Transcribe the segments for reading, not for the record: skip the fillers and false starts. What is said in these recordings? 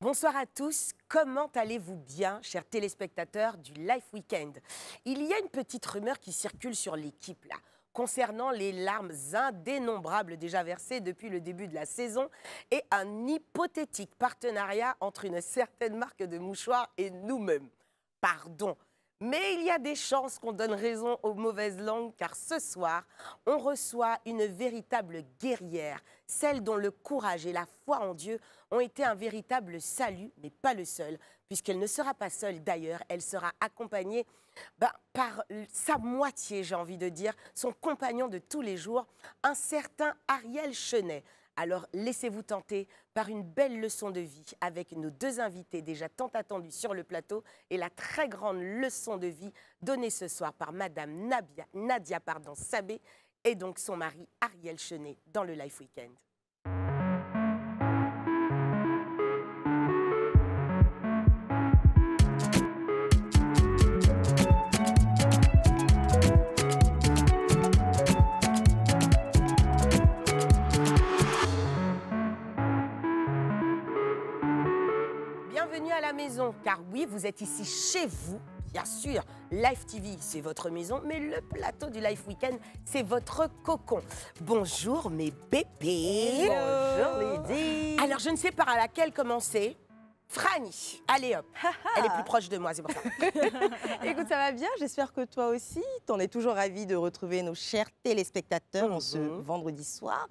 Bonsoir à tous, comment allez-vous bien, chers téléspectateurs du Life Weekend? Il y a une petite rumeur qui circule sur l'équipe là, concernant les larmes indénombrables déjà versées depuis le début de la saison et un hypothétique partenariat entre une certaine marque de mouchoirs et nous-mêmes. Pardon, mais il y a des chances qu'on donne raison aux mauvaises langues car ce soir, on reçoit une véritable guerrière, celle dont le courage et la foi en Dieu ont été un véritable salut, mais pas le seul, puisqu'elle ne sera pas seule d'ailleurs, elle sera accompagnée par sa moitié, j'ai envie de dire, son compagnon de tous les jours, un certain Ariel Chenet. Alors laissez-vous tenter par une belle leçon de vie avec nos deux invités déjà tant attendus sur le plateau et la très grande leçon de vie donnée ce soir par Madame Nadia Sabé et donc son mari Ariel Chenet dans le Life Weekend. Bienvenue à la maison, car oui, vous êtes ici chez vous, bien sûr. Live TV, c'est votre maison, mais le plateau du Life Weekend, c'est votre cocon. Bonjour mes bébés. Bonjour Lydie. Alors, je ne sais par laquelle commencer. Franny, allez hop, elle est plus proche de moi, c'est pour ça. Écoute, ça va bien, j'espère que toi aussi. On est toujours ravis de retrouver nos chers téléspectateurs en ce vendredi soir.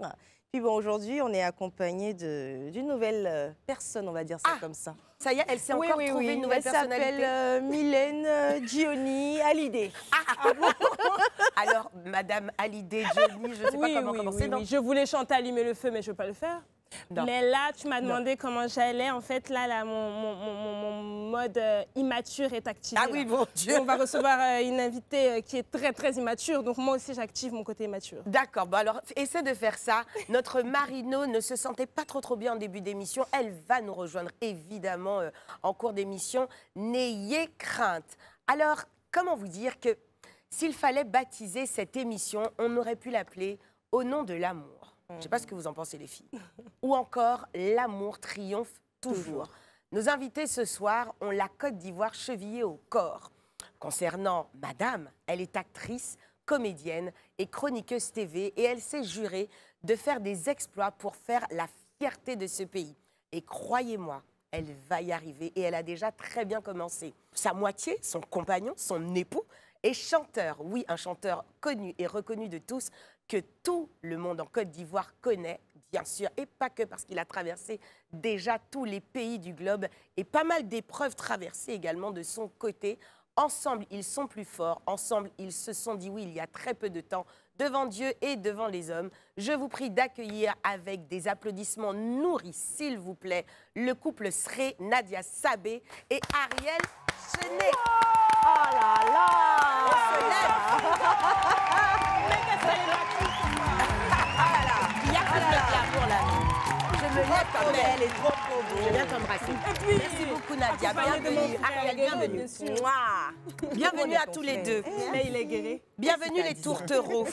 Puis bon, aujourd'hui, on est accompagné d'une nouvelle personne, on va dire ça comme ça. Ça y est, elle s'est encore trouvée une nouvelle personnalité. Elle s'appelle Mylène Gioni Hallyday. Alors, Madame Hallyday Gioni, je ne sais pas comment commencer. Oui. Je voulais chanter Allumer le feu, mais je ne peux pas le faire. Non. Mais là, tu m'as demandé comment j'allais. En fait, là mon mode immature est activé. Ah oui, mon Dieu. On va recevoir une invitée qui est très, très immature. Donc, moi aussi, j'active mon côté immature. D'accord. Bon, alors, essaie de faire ça. Notre Marino ne se sentait pas trop bien en début d'émission. Elle va nous rejoindre, évidemment, en cours d'émission. N'ayez crainte. Alors, comment vous dire que s'il fallait baptiser cette émission, on aurait pu l'appeler « Au nom de l'amour ». Je ne sais pas ce que vous en pensez, les filles. Ou encore, l'amour triomphe toujours. Nos invités ce soir ont la Côte d'Ivoire chevillée au corps. Concernant Madame, elle est actrice, comédienne et chroniqueuse TV et elle s'est jurée de faire des exploits pour faire la fierté de ce pays. Et croyez-moi, elle va y arriver et elle a déjà très bien commencé. Sa moitié, son compagnon, son époux, est chanteur. Oui, un chanteur connu et reconnu de tous, que tout le monde en Côte d'Ivoire connaît, bien sûr, et pas que parce qu'il a traversé déjà tous les pays du globe et pas mal d'épreuves traversées également de son côté. Ensemble, ils sont plus forts. Ensemble, ils se sont dit oui il y a très peu de temps, devant Dieu et devant les hommes. Je vous prie d'accueillir avec des applaudissements nourris, s'il vous plaît, le couple Sré, Nadia Sabé et Ariel Chenet. Oh là là! On se lève. Il y a plus de l'amour là. Je me lève quand même. Elle est trop beau. Je viens t'embrasser. Merci beaucoup Nadia. Bienvenue. Ariel, bienvenue. Bienvenue à tous les deux. Mais il est guéri. Bienvenue les tourtereaux.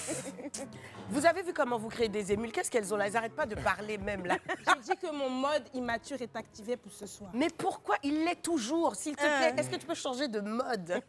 Vous avez vu comment vous créez des émules? Qu'est-ce qu'elles ont là? Elles n'arrêtent pas de parler même là. J'ai dit que mon mode immature est activé pour ce soir. Mais pourquoi il l'est toujours? S'il te plaît, est-ce que tu peux changer de mode?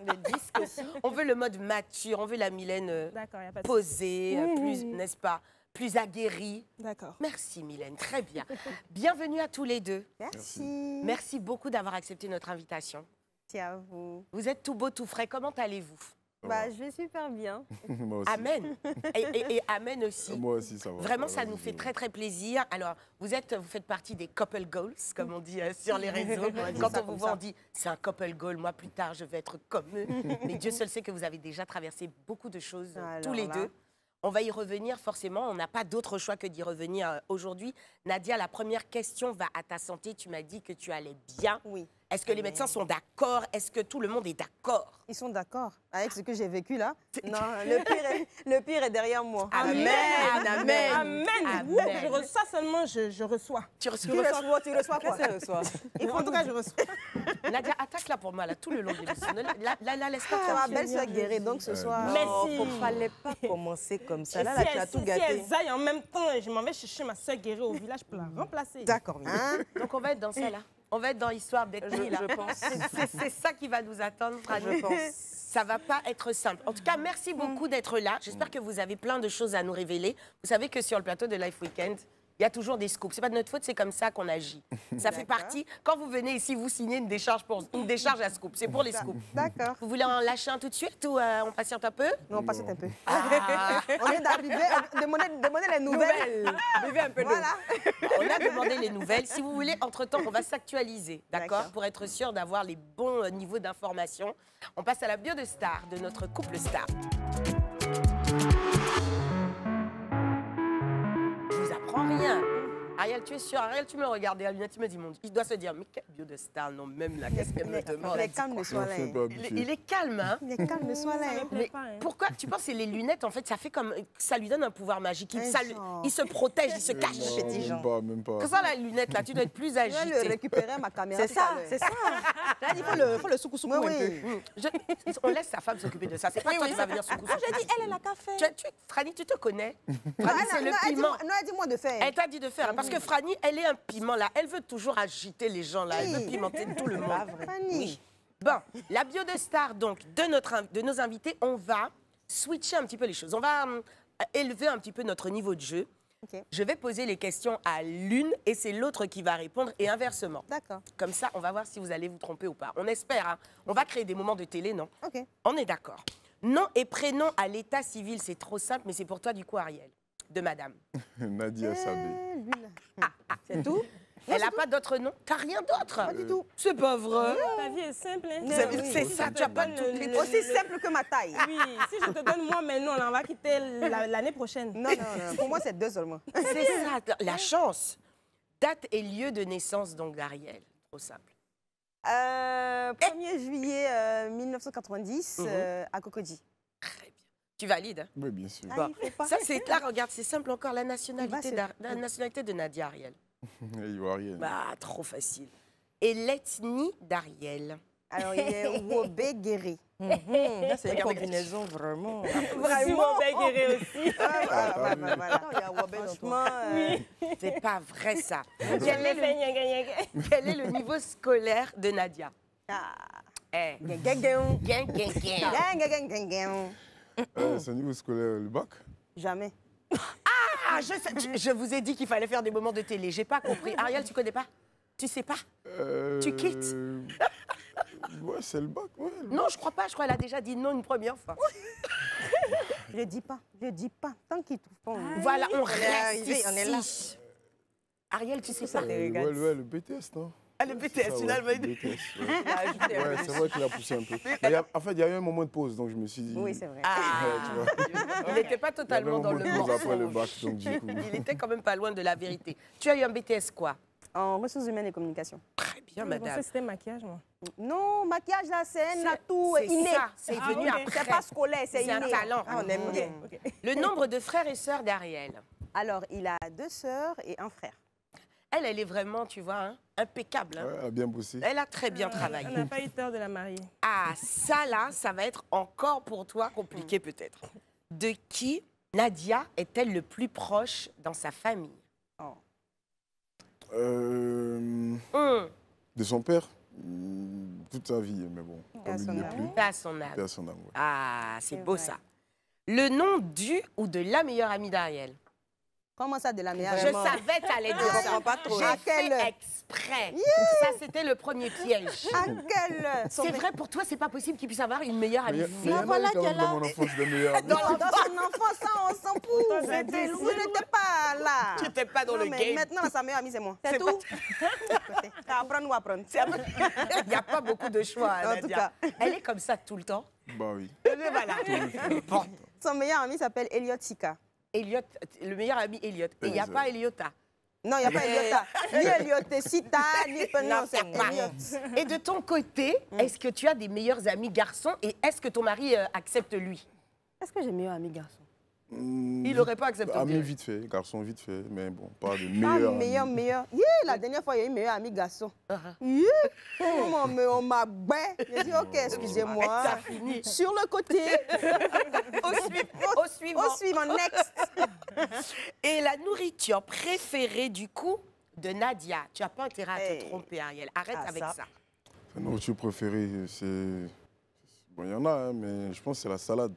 Le disque aussi. On veut le mode mature, on veut la Mylène Y a pas de posée, plus, n'est-ce pas, plus aguerrie. D'accord. Merci Mylène, très bien. Bienvenue à tous les deux. Merci. Merci beaucoup d'avoir accepté notre invitation. Merci à vous. Vous êtes tout beau, tout frais. Comment allez-vous? Bah, je vais super bien. Moi aussi. Amen. Et amen aussi. Moi aussi, ça va. Vraiment, ça nous fait très, très plaisir. Alors, vous faites partie des couple goals, comme on dit sur les réseaux. Quand on vous voit, on dit, c'est un couple goal. Moi, plus tard, je vais être comme eux. Mais Dieu seul sait que vous avez déjà traversé beaucoup de choses, tous les deux. On va y revenir, forcément. On n'a pas d'autre choix que d'y revenir aujourd'hui. Nadia, la première question va à ta santé. Tu m'as dit que tu allais bien. Oui. Est-ce que les médecins sont d'accord? Est-ce que tout le monde est d'accord? Ils sont d'accord avec ce que j'ai vécu là. Non, le pire est derrière moi. Amen, amen. Amen. Amen. Je reçois seulement, je reçois. Tu reçois. Tu reçois quoi? En tout cas, je reçois. Nadia, attaque là pour moi, là, tout le long de l'émission. La laisse pas Ma tranquille. belle soeur guérie, donc ce soir. Merci. Oh, fallait pas commencer comme ça. Et Là, si tu as tout si gâté. elles aillent en même temps, je m'en vais chercher ma soeur guérie au village pour la remplacer. D'accord. Donc on va être dans ça là. On va être dans l'histoire d'Ethnie là. Je pense. C'est ça qui va nous attendre, Franny. Je pense. Ça va pas être simple. En tout cas, merci beaucoup d'être là. J'espère que vous avez plein de choses à nous révéler. Vous savez que sur le plateau de Life Weekend, il y a toujours des scoops. C'est pas de notre faute, c'est comme ça qu'on agit. Ça fait partie. Quand vous venez ici, vous signez une décharge à scoop. C'est pour les scoops. D'accord. Vous voulez en lâcher un tout de suite ou on patiente un peu? Non, on patiente un peu. Ah. On vient d'arriver, demander les nouvelles. Buvez un peu d'eau. Voilà. On a demandé les nouvelles. Si vous voulez, entre-temps, on va s'actualiser, d'accord? D'accord. Pour être sûr d'avoir les bons niveaux d'information. On passe à la bio de star, de notre couple star. Je vous apprends rien. Ariel, tu es sûr? Ariel, tu me regardais à la lunette, tu me dis, il doit se dire, mais quelle bio de star? Non, même là, qu'est-ce qu'elle me demande? Il est calme le soir là. Il est calme, hein? Il est calme le soir là. Ça me plaît Mais pas, hein. pourquoi? Tu penses que c'est les lunettes, en fait, ça fait comme... Ça lui donne un pouvoir magique. Genre. Il se protège, il se cache. Petit Jean. Même pas. Que ça, la lunette, là, tu dois être plus Je vais agité. le récupérer à ma caméra. C'est ça, c'est ça. Là, il faut le soukou-soukou Oui, un peu. oui. On laisse sa femme s'occuper de ça. C'est pas toi qui vas venir sous Ah, j'ai dit, elle a qu'à faire. Franny, tu te connais. Non, Franny, c'est le piment. elle dit-moi de faire. Elle t'a dit de faire. Parce que Franny, elle est un piment, là. Elle veut toujours agiter les gens, là. Elle veut Oui. pimenter tout le monde. Fanny. Oui. Bon, la bio de star, donc, de nos invités, on va switcher un petit peu les choses. On va élever un petit peu notre niveau de jeu. Ok. Je vais poser les questions à l'une et c'est l'autre qui va répondre et inversement. D'accord. Comme ça, on va voir si vous allez vous tromper ou pas. On espère, hein. On va créer des moments de télé, non? Ok. On est d'accord. Nom et prénom à l'état civil, c'est trop simple, mais c'est pour toi, du coup, Ariel, de madame. Nadia Sabé. Lui, là. C'est tout? Elle n'a pas d'autre nom? T'as rien d'autre? Pas du tout. C'est pas vrai. Ta vie est simple. Hein. C'est ça, tu as pas donne toutes les... le- Aussi simple que ma taille. Oui, si je te donne moi maintenant, là, on va quitter l'année prochaine. Non, non, non. Pour moi, c'est deux seulement. C'est ça, la chance. Date et lieu de naissance, donc, d'Ariel. Trop simple. 1er juillet 1990 à Cocody. Très bien. Tu valides, hein? Oui, bien sûr. Ah, il faut pas. Ça, c'est là, regarde, c'est simple encore, la Il va nationalité, se- la nationalité de Nadia Ariel. Ivoirienne. Bah, trop facile. Et l'ethnie d'Ariel. Alors, il est Wobé Guéry. Là, c'est une combinaison vraiment. Vraiment, Guéré aussi. Voilà. Il y a Wobé dans toi. Franchement, C'est pas vrai, ça. Quel Quel est le niveau scolaire de Nadia? Eh. gang. Gang, gang, gang. C'est au niveau scolaire, le bac. Jamais. Ah, je vous ai dit qu'il fallait faire des moments de télé. J'ai pas compris. Ariel, tu connais pas? Tu sais pas? Tu quittes? Ouais, c'est le bac, ouais. Non, je crois pas. Je crois qu'elle a déjà dit non une première fois. Je dis pas. Tant qu'il trouve pas. Voilà, on est reste arrivé, on est là. ici. Ariel, tu sais pas? Ouais, le BTS, non? Ah, le BTS, Ça, finalement. ouais, le BTS, ouais. Ouais, c'est vrai qu'il a poussé un peu. Mais en fait, il y a eu un moment de pause, donc je me suis dit... Oui, c'est vrai. Ah, tu vois. il n'était pas Il y avait totalement un dans moment le de pause après le mensonge. bac, donc du coup... Il était quand même pas loin de la vérité. Tu as eu un BTS quoi? En ressources humaines et communication. Très bien, Je madame. pensais que c'était maquillage, moi. Non, maquillage, la scène, C'est- la tout, c'est inné. ça, c'est Ah, venu ok. après. C'est pas scolaire, c'est C'est un inné. talent. Ah, on aime bien. Le nombre de frères et sœurs d'Ariel. Alors, il a 2 sœurs et un frère. Elle est vraiment, tu vois, hein, impeccable. hein. Ouais, elle a bien bossé. Elle a très bien On travaillé. n'a pas eu tort de la marier. Ah, ça là, ça va être encore pour toi compliqué peut-être. De qui Nadia est-elle le plus proche dans sa famille? Euh, Hum, De son père, toute sa vie, mais bon, À comme son il n'est âme. plus, paix à son âme. paix à son âme. Ouais. Ah, c'est C'est beau vrai. ça. Le nom du ou de la meilleure amie d'Ariel? Comment ça, de la meilleure? Je savais que t'allais dire Je ça. comprends pas trop. J'ai À quelle fait heure? exprès. Ça, c'était le premier piège. À quelle heure? C'est vrai, pour toi, c'est pas possible qu'il puisse avoir une meilleure Mais amie. il y en a voilà eu quand même qu'elle a- dans mon enfance de meilleures amies. Dans son enfance, ça, on s'en fout. C'était Vous n'étiez pas là. Tu n'étais pas dans Non, le mais game. maintenant, sa meilleure amie, c'est moi. C'est tout. T'as apprendre ou apprendre. Il n'y a pas beaucoup de choix, En tout Nadia. Elle est comme ça tout le temps. Bah oui. Mais voilà. Bon. Son meilleur ami s'appelle Elliot Sika. Elliot, le meilleur ami Elliot. Et il n'y a pas Eliota. Non, il n'y a pas Eliota. Ni Eliotecita, ni non, c'est Bah, Eliot. Et de ton côté, est-ce que tu as des meilleurs amis garçons et est-ce que ton mari accepte lui? Est-ce que j'ai meilleur ami garçon? Il n'aurait pas accepté. Ami vite fait, garçon vite fait, mais bon, pas de Ah, meilleur. meilleur. Yeah, la dernière fois, il y a eu meilleur ami garçon. Yeah. On m'a bé. J'ai dit, OK, excusez-moi. Ça finit. Sur le côté. Au suivant. Au suivant, next. Et la nourriture préférée du coup de Nadia? Tu n'as pas intérêt à te Hey. tromper, Ariel. Arrête Ah, avec ça. ça. La nourriture préférée, c'est... Bon, il y en a, hein, mais je pense que c'est la salade.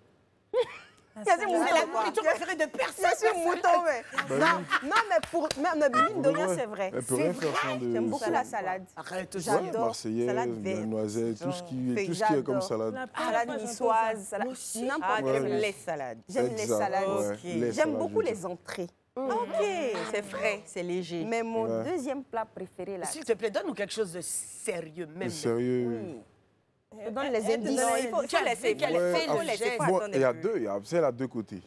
Il y a des moutons. C'est la nourriture préférée de personne. Je suis mouton, mais. Non, mais pour. Même mine de rien, c'est vrai. Elle peut rien faire sans de... J'aime beaucoup la salade. Arrête, Ouais, J'adore. marseillaise, Salade la verte. noisette, tout ce qui est J'adore. comme salade. La première Salade fois, j'entends niçoise, ça. salade. N'importe Ah, Ouais, t'aimes ouais. les salades. J'aime les Exact, salades. ouais, Ok. les J'aime salades, beaucoup je les dis. entrées. Ok, c'est frais, c'est léger. Mais mon Ouais. deuxième plat préféré, là, S'il te plaît, donne-nous quelque chose de sérieux, même. Sérieux. je donne les Elle te indices. donne Non, il faut Tu as laisser vu qu'elle faire. fait Il faut le laisser geste. faire. Bon, Attends, il y a plus. deux, il y a deux côtés.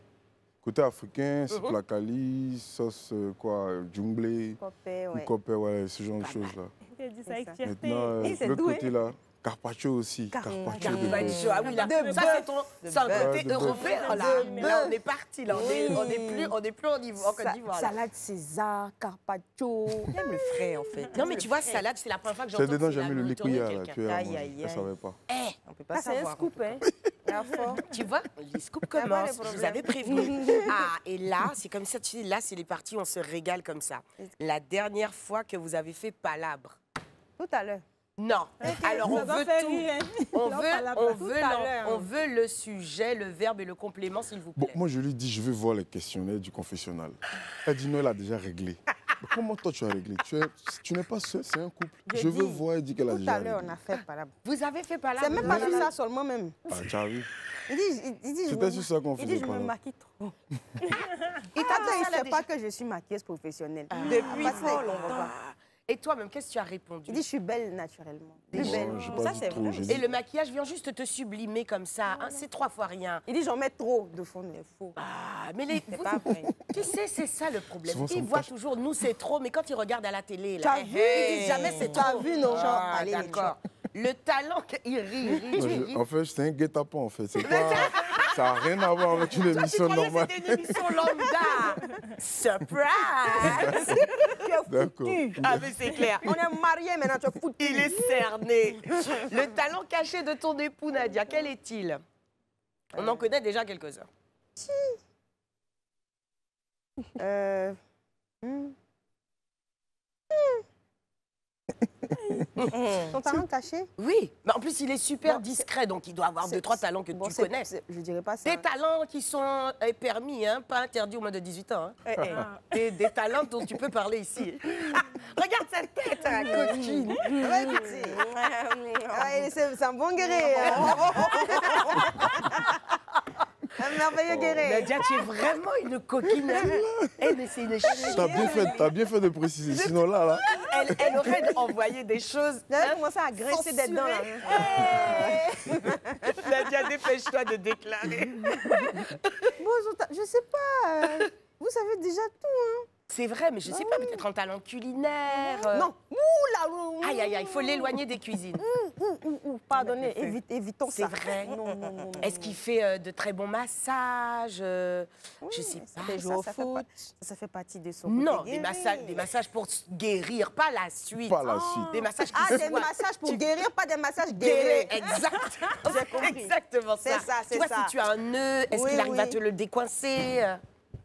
Côté africain, c'est placali, sauce djumblé, Copé, ou ouais. copé, ouais, ce genre de choses-là. Elle dit ça avec ça. fierté. Maintenant, c'est l'autre doué. côté là, carpaccio aussi. Carpaccio de bœuf. Carpaccio, ah oui, là, De ça bœuf. c'est un bœuf. côté De bœuf. européen. Là, De là, on bœuf. est parti, là, on est plus en Côte d'Ivoire. là. Salade César, carpaccio. J'aime le frais, en fait. Non, mais tu vois, salade, c'est la première fois que j'entends C'est dedans, que j'ai la mis le nourriture de liquia là, quelqu'un. tu es à Aïe, manger. aïe, Elle aïe. savait pas. Eh, On peut pas Ah, c'est un savoir. scoop, hein. La fort. tu vois, les scoops pas de commencent, je vous problème. avais prévenu. Ah, et là, c'est comme ça, tu sais, là, c'est les parties où on se régale comme ça. La dernière fois que vous avez fait palabre. Tout à l'heure. Non. Alors, on Ça doit veut faire tout. rire, hein. On Non, veut, palabre, on tout veut, à l'en- l'heure. on veut le sujet, le verbe et le complément, s'il vous plaît. Bon, moi, je lui dis, je veux voir les questionnaires du confessionnal. Elle dit, non, elle a déjà réglé. Mais comment toi, tu as réglé? Tu n'es pas seul, c'est un couple. J'ai Je veux dit, voir, elle dit qu'elle a Tout déjà à l'heure, réglé. on a fait palabre. Vous avez fait palabre. C'est même pas sur ça seulement, même. Ah, tu as vu? Il dit, je C'était me- sur ça qu'on il dit, faisait je me palabre. maquille trop. Il t'a dit Il ça, ne là, sait pas que je suis maquilleuse professionnelle. Depuis Parce que- fort longtemps. Et toi-même, qu'est-ce que tu as répondu? Il dit, je suis belle naturellement. Déjà. Plus belle. Non, j'ai Ça, pas dit c'est trop. vrai j'ai aussi. Et dit- le maquillage vient juste te sublimer comme ça. Hein, c'est 3 fois rien. Il dit, j'en mets trop de fond de faux. Ah, mais les, C'est vous- pas vrai. tu sais, c'est ça le problème. Souvent, ça Ils me voient fâche. toujours, nous, c'est trop, mais quand ils regardent à la télé, Tu là, as vu? ils disent jamais c'est Tu as trop. vu, non? Ah, Allez, les d'accord. Le talent, il rit, il Moi, rit. en fait, c'est un guet-apens, en fait. C'est pas... Ça n'a rien à voir avec une Toi, tu émission croyais normale. que c'était une émission lambda. Surprise. Tu es D'accord. foutu. Ah, mais c'est clair. On est mariés maintenant, tu es foutu. Il est cerné. Le talent caché de ton époux, Nadia, quel est-il? On en connaît déjà quelques-uns. Ton talent caché? Oui, mais en plus, il est super Non, discret, donc il doit avoir c'est- 2-3 talents que Bon, tu c'est- connais. Je dirais pas ça. Des talents qui sont permis, hein, pas interdits aux moins de 18 ans. Hein. Ah. Des talents dont tu peux parler ici. Regarde sa tête, hein, coquine. Ouais, écoutez. Ouais, c'est un bon guerrier. hein. Un merveilleux guerrier. Nadia, tu es vraiment une coquine. Hein. Eh, mais c'est une T'as bien fait de préciser. Sinon, là, elle aurait envoyé des choses. J'avais commencé à graisser des dents. là. Nadia, dépêche-toi de déclarer. Bon, je sais pas. Vous savez déjà tout. Hein. C'est vrai, mais je sais pas, peut-être un talent culinaire. Non. Ouh là. Aïe, aïe, aïe, il faut l'éloigner des cuisines. Pardonnez, évitons C'est ça. vrai. Non, non, non. Est-ce qu'il fait de très bons massages Je sais pas. fait jouer au foot. Ça fait partie de son Non, côté des guerrier. massages pour guérir, pas la suite. pas la suite. Des massages qui Ah, des soignent. massages pour guérir, pas des massages Guérir, guérir. exact. J'ai compris. Exactement ça. C'est ça, c'est tu vois, ça. si tu as un nœud, est-ce Oui, qu'il arrive à oui. te le décoincer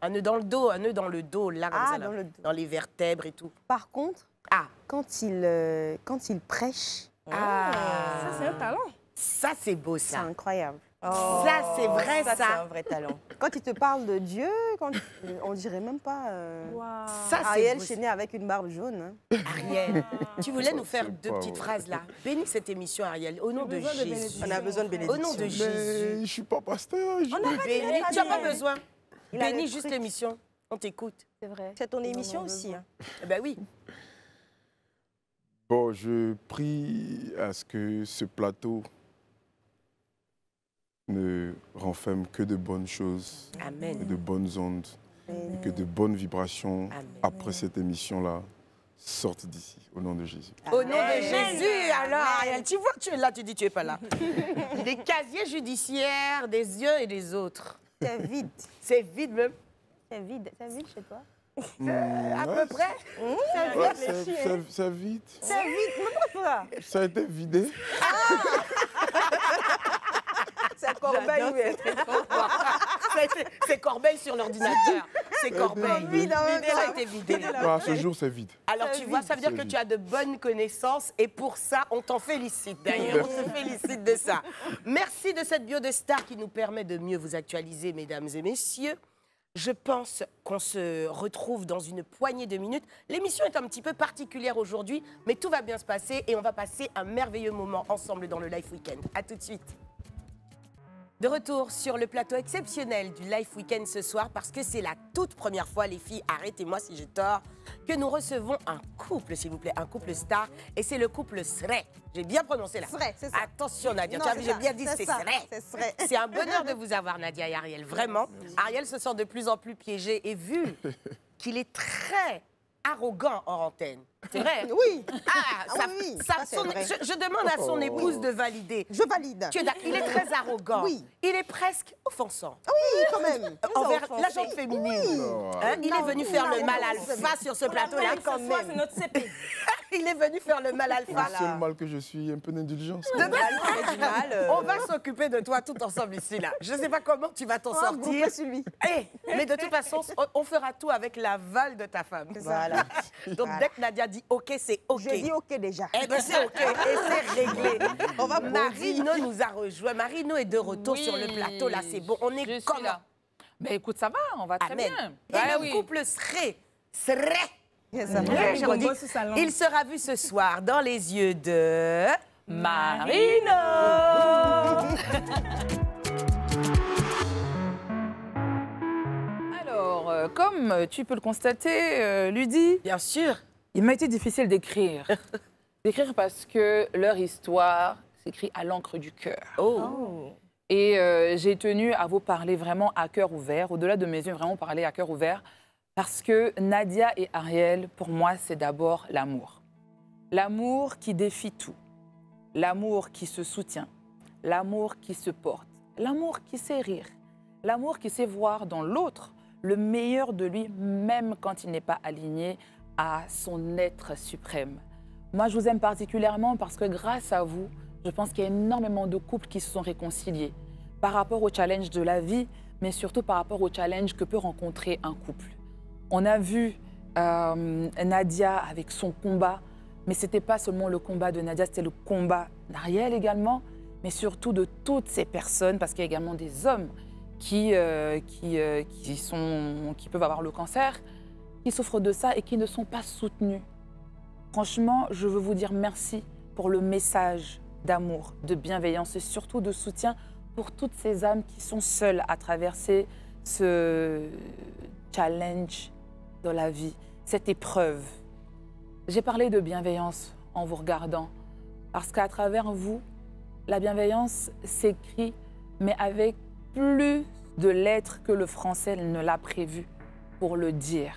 un nœud dans le dos, un nœud dans le dos, là, comme Ah, ça, là, dans le dos. dans les vertèbres et tout. Par contre, Ah, quand il prêche, ah. Ça, c'est un talent. Ça, c'est beau, c'est ça. incroyable. Ça, c'est vrai, Ça, c'est un ça. vrai talent. Quand il te parle de Dieu, on dirait même pas Waouh. Ça, c'est Ariel beau. Chenet avec une barbe jaune. Hein. Ariel, tu voulais nous faire c'est deux pas petites vrai. phrases, là. Bénis cette émission, Ariel, au nom de besoin de Jésus. bénédiction. On a besoin de Au bénédiction. nom de Mais Jésus. je suis pas pasteur. Bénis, tu n'as pas besoin. Il a Bénis le juste truc. l'émission. On t'écoute. C'est vrai. C'est ton émission aussi. Hein. Eh ben oui. Bon, je prie à ce que ce plateau ne renferme que de bonnes choses, Amen. et de bonnes ondes. et que de bonnes vibrations Amen. après cette émission-là sortent d'ici, au nom de Jésus. Au nom de Jésus, alors, Ariel, tu vois, tu es là, tu dis tu es pas là. Des casiers judiciaires des uns et des autres. C'est vide. C'est vide même. C'est vide. C'est vide chez toi? À peu près. Ouais, c'est vide. C'est vide. Mais pourquoi? Ça a été vidé. C'est Corbeil. C'est Corbeil sur l'ordinateur. C'est Corbeil. Vide en même Vidé, ça a temps. été vidé. Non, à ce jour, c'est vide. Alors tu vois, ça veut dire C'est que vide. tu as de bonnes connaissances et pour ça, on t'en félicite d'ailleurs. On te félicite de ça. Merci de cette bio de star qui nous permet de mieux vous actualiser, mesdames et messieurs. Je pense qu'on se retrouve dans une poignée de minutes. L'émission est un petit peu particulière aujourd'hui, mais tout va bien se passer et on va passer un merveilleux moment ensemble dans le Life Weekend. À tout de suite. De retour sur le plateau exceptionnel du Life Weekend ce soir parce que c'est la toute première fois, les filles, arrêtez-moi si j'ai tort, que nous recevons un couple, s'il vous plaît, un couple star. Et c'est le couple Srey. J'ai bien prononcé là. Srey, c'est ça. Attention Nadia, Non, tu as vu, c'est j'ai ça, bien dit c'est c'est ça, Srey. c'est Srey. C'est un bonheur de vous avoir Nadia et Ariel, vraiment. Ariel se sent de plus en plus piégé et vu qu'il est très arrogant en antenne. C'est vrai. Oui. Ah, Ah oui, ça, c'est vrai. je demande à son épouse de valider. Je valide. Tu es d'accord, il est très arrogant. Oui. Il est presque offensant. Oui, quand même. Envers offensé. la gente féminine. Hein, il est venu faire le mal alpha sur ce plateau-là quand même. C'est notre CP. Il est venu faire le mal alpha. Le seul mal que je suis, un peu d'indulgence. Du mal, On va s'occuper de toi tout ensemble ici, là. Je ne sais pas comment tu vas t'en Oh, sortir. groupé sur lui. Eh, mais de toute façon, on fera tout avec l'aval de ta femme. Voilà. Donc, dès que Nadia dit OK, c'est OK. Je dis OK déjà. Eh bien, c'est OK et c'est réglé. On va Marino nous a rejoint. Marino est de retour sur le plateau. Là, c'est bon. On Je est suis comment? là. Ben écoute, ça va, on va très Amen. bien. Et Ouais, le couple serait. Ça va. Ouais, j'ai redit. Gombo sous sa langue. Il sera vu ce soir dans les yeux de... Marino. Alors, comme tu peux le constater, Ludie, Bien sûr. il m'a été difficile d'écrire. D'écrire parce que leur histoire s'écrit à l'encre du cœur. Oh. Et j'ai tenu à vous parler vraiment à cœur ouvert, au-delà de mes yeux, vraiment parler à cœur ouvert, parce que Nadia et Ariel, pour moi, c'est d'abord l'amour. L'amour qui défie tout, l'amour qui se soutient, l'amour qui se porte, l'amour qui sait rire, l'amour qui sait voir dans l'autre le meilleur de lui, même quand il n'est pas aligné à son être suprême. Moi, je vous aime particulièrement parce que grâce à vous, je pense qu'il y a énormément de couples qui se sont réconciliés par rapport au challenge de la vie, mais surtout par rapport au challenge que peut rencontrer un couple. On a vu Nadia avec son combat, mais ce n'était pas seulement le combat de Nadia, c'était le combat d'Ariel également, mais surtout de toutes ces personnes, parce qu'il y a également des hommes qui peuvent avoir le cancer, qui souffrent de ça et qui ne sont pas soutenus. Franchement, je veux vous dire merci pour le message d'amour, de bienveillance et surtout de soutien pour toutes ces âmes qui sont seules à traverser ce challenge dans la vie, cette épreuve. J'ai parlé de bienveillance en vous regardant parce qu'à travers vous, la bienveillance s'écrit, mais avec plus de lettres que le français ne l'a prévu pour le dire.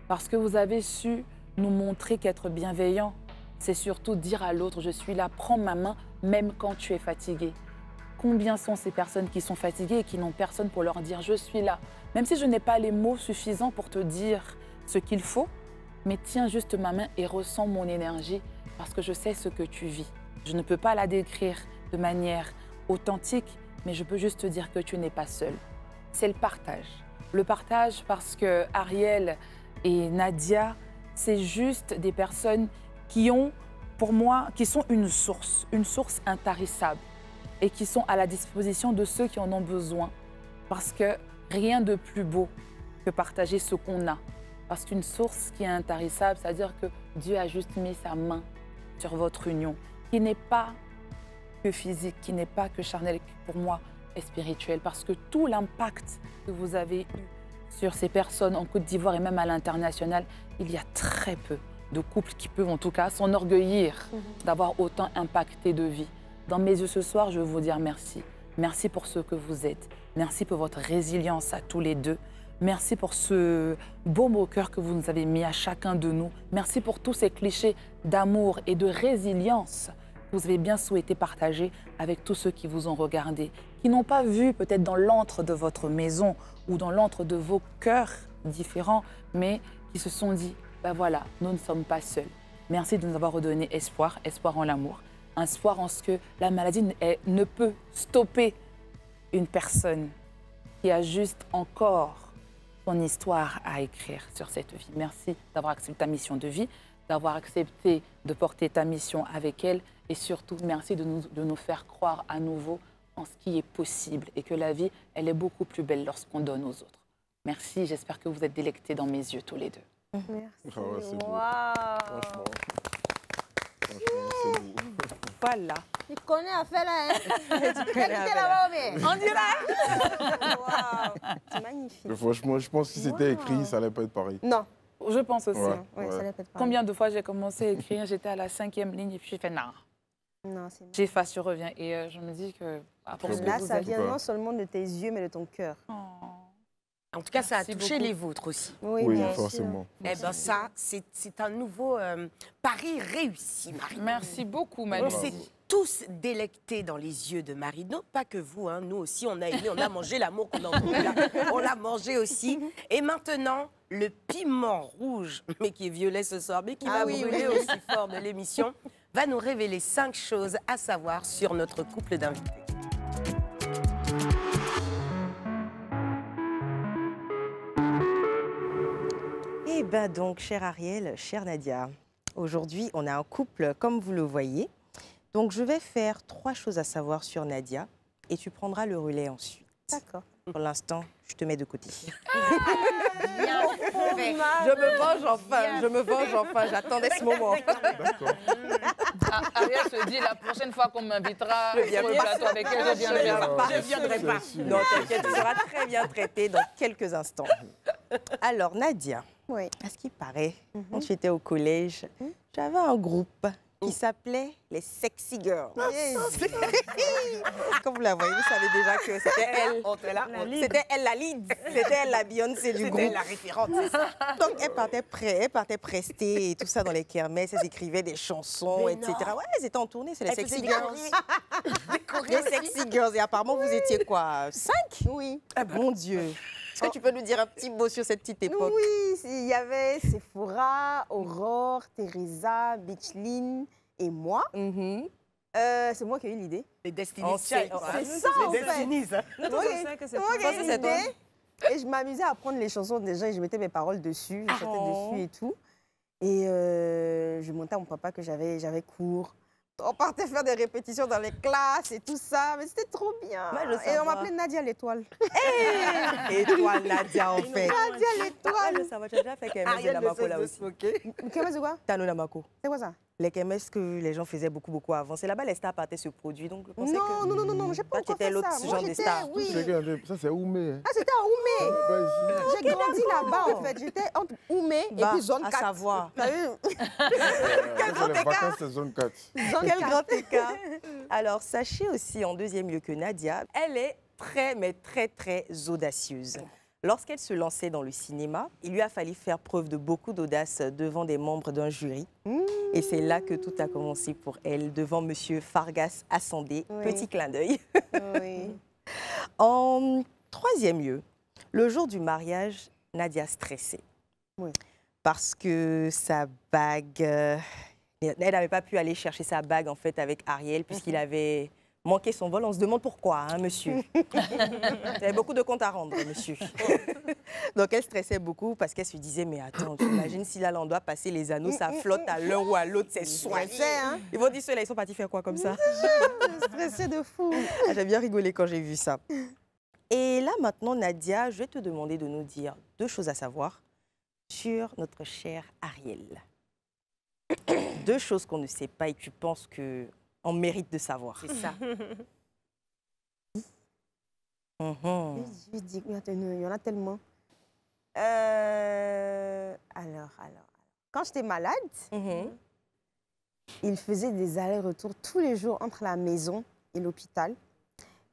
Parce que vous avez su nous montrer qu'être bienveillant, c'est surtout dire à l'autre, je suis là, prends ma main, même quand tu es fatigué. Combien sont ces personnes qui sont fatiguées et qui n'ont personne pour leur dire, je suis là. Même si je n'ai pas les mots suffisants pour te dire ce qu'il faut, mais tiens juste ma main et ressens mon énergie parce que je sais ce que tu vis. Je ne peux pas la décrire de manière authentique, mais je peux juste te dire que tu n'es pas seule. C'est le partage. Le partage parce que Ariel et Nadia, c'est juste des personnes qui ont, pour moi, qui sont une source intarissable et qui sont à la disposition de ceux qui en ont besoin. Parce que rien de plus beau que partager ce qu'on a. Parce qu'une source qui est intarissable, c'est-à-dire que Dieu a juste mis sa main sur votre union, qui n'est pas que physique, qui n'est pas que charnelle, qui pour moi est spirituelle. Parce que tout l'impact que vous avez eu sur ces personnes en Côte d'Ivoire et même à l'international, il y a très peu de couples qui peuvent en tout cas s'enorgueillir d'avoir autant impacté de vie. Dans mes yeux ce soir, je veux vous dire merci. Merci pour ce que vous êtes. Merci pour votre résilience à tous les deux. Merci pour ce beau mot au cœur que vous nous avez mis à chacun de nous. Merci pour tous ces clichés d'amour et de résilience que vous avez bien souhaité partager avec tous ceux qui vous ont regardé, qui n'ont pas vu peut-être dans l'antre de votre maison ou dans l'antre de vos cœurs différents, mais qui se sont dit, ben voilà, nous ne sommes pas seuls. Merci de nous avoir redonné espoir, espoir en l'amour, un espoir en ce que la maladie ne peut stopper une personne qui a juste encore son histoire à écrire sur cette vie. Merci d'avoir accepté ta mission de vie, d'avoir accepté de porter ta mission avec elle et surtout, merci de nous faire croire à nouveau en ce qui est possible et que la vie, elle est beaucoup plus belle lorsqu'on donne aux autres. Merci, j'espère que vous êtes délectés dans mes yeux tous les deux. Merci. Ah ouais, c'est beau. Waouh. Franchement, c'est beau. Voilà. Tu connais à faire là, hein? Tu connais à faire là-bas, mais. On dirait. Waouh. C'est magnifique. Mais franchement, je pense que si c'était écrit, ça allait pas être pareil. Non. Je pense aussi. Ouais. Ouais, ça allait pas être pareil. Combien de fois j'ai commencé à écrire, j'étais à la 5e ligne et puis j'ai fait non. Non, c'est bon. J'efface, je reviens. Et je me dis que... pour ce que Là, vous ça êtes- vient pas. non seulement de tes yeux, mais de ton cœur. Oh. En tout cas, ça a Merci touché beaucoup. les vôtres aussi. Oui, bien sûr. forcément. Eh bien, ça, c'est un nouveau pari réussi, Marino. Merci beaucoup, On Manu. s'est tous délectés dans les yeux de Marino, pas que vous, hein. Nous aussi, on a aimé, on a mangé l'amour qu'on a entendu là. On l'a mangé aussi. Et maintenant, le piment rouge, mais qui est violet ce soir, mais qui va brûler aussi fort de l'émission, va nous révéler 5 choses à savoir sur notre couple d'invités. Eh bien donc, cher Ariel, chère Nadia, aujourd'hui, on a un couple comme vous le voyez. Donc, je vais faire 3 choses à savoir sur Nadia et tu prendras le relais ensuite. D'accord. Pour l'instant, je te mets de côté. Bien fait. Je me venge enfin, j'attendais ce moment. D'accord. Ariel se dit, la prochaine fois qu'on m'invitera Je viens sur le pas. plateau avec elle, je viendrai pas. Je viendrai pas. C'est sûr. Non, t'inquiète, tu seras très bien traitée dans quelques instants. Alors, Nadia, Oui. à ce qui paraît, quand tu étais au collège, j'avais un groupe qui s'appelait les Sexy Girls. Quand vous la voyez, vous savez déjà que c'était elle. C'était elle la lead. C'était elle la Beyoncé du C'était groupe. la référente, c'est ça. Donc, elle partait prester et tout ça dans les kermesses. Elle écrivait des chansons, Mais etc. non. Ouais, elles étaient en tournée, c'est les Elle Sexy faisait des Girls. chorégraphies. Les Sexy Girls. Et apparemment, vous étiez quoi 5? Oui. Mon Dieu. Est-ce que tu peux nous dire un petit mot sur cette petite époque? Oui, il y avait Sephora, Aurore, Teresa, Beachlyn et moi. Mhm. C'est moi qui ai eu l'idée. Les Destiny's On sait- Child, quoi. c'est ça, en Les fait. Destiny's, hein. C'est moi qui ai eu c'est toi. l'idée. Et je m'amusais à prendre les chansons des gens et je mettais mes paroles dessus. Je chantais dessus et tout. Et je montais à mon papa que j'avais cours. On partait faire des répétitions dans les classes et tout ça. Mais c'était trop bien. Moi, je veux Et on savoir. m'appelait Nadia l'étoile. Et toi, Nadia, en fait. Nadia Ah, je l'étoile. savais, tu as déjà fait Kemes de Ariel ne Namako cesse là de aussi. se moquer. Qu'est-ce que quoi? Tano Namako. C'est quoi ça? Les Kemes que les gens faisaient beaucoup avant. C'est là-bas les stars partaient se produire. Donc je pensais que. Non, j'ai pas Toi, tu encore étais fait l'autre ça. genre Moi, de j'étais, star. oui. Ça, c'est Oumé. Hein. Ah, c'était à Oumé. Pas ici. J'ai grandi là-bas, en fait. J'étais entre Oumé et Bah, puis zone à 4. savoir. T'as vu? Ça, c'est les vacances, c'est zone 4. Zone Quel 4. grand écart. Alors, sachez aussi en deuxième lieu que Nadia, elle est très audacieuse. Lorsqu'elle se lançait dans le cinéma, il lui a fallu faire preuve de beaucoup d'audace devant des membres d'un jury. Et c'est là que tout a commencé pour elle, devant Monsieur Fargas Assandé. Oui. Petit clin d'œil. Oui. En troisième lieu, le jour du mariage, Nadia stressait. Oui. Parce que sa bague... elle n'avait pas pu aller chercher sa bague en fait avec Ariel puisqu'il avait manqué son vol. On se demande pourquoi, hein, monsieur. Il y avait beaucoup de comptes à rendre, monsieur. Donc elle stressait beaucoup parce qu'elle se disait, mais attends, tu imagines si là, on doit passer les anneaux, ça flotte à l'un ou à l'autre, c'est soigné. Hein? Ils vont dire, ceux-là, ils sont partis faire quoi comme ça? Stressé de fou. Ah, j'ai bien rigolé quand j'ai vu ça. Et là, maintenant, Nadia, je vais te demander de nous dire 2 choses à savoir sur notre cher Ariel. 2 choses qu'on ne sait pas et que tu penses qu'on mérite de savoir. C'est ça. Mhm. Je dis, il y en a tellement. Alors. Quand j'étais malade, Mhm. il faisait des allers-retours tous les jours entre la maison et l'hôpital.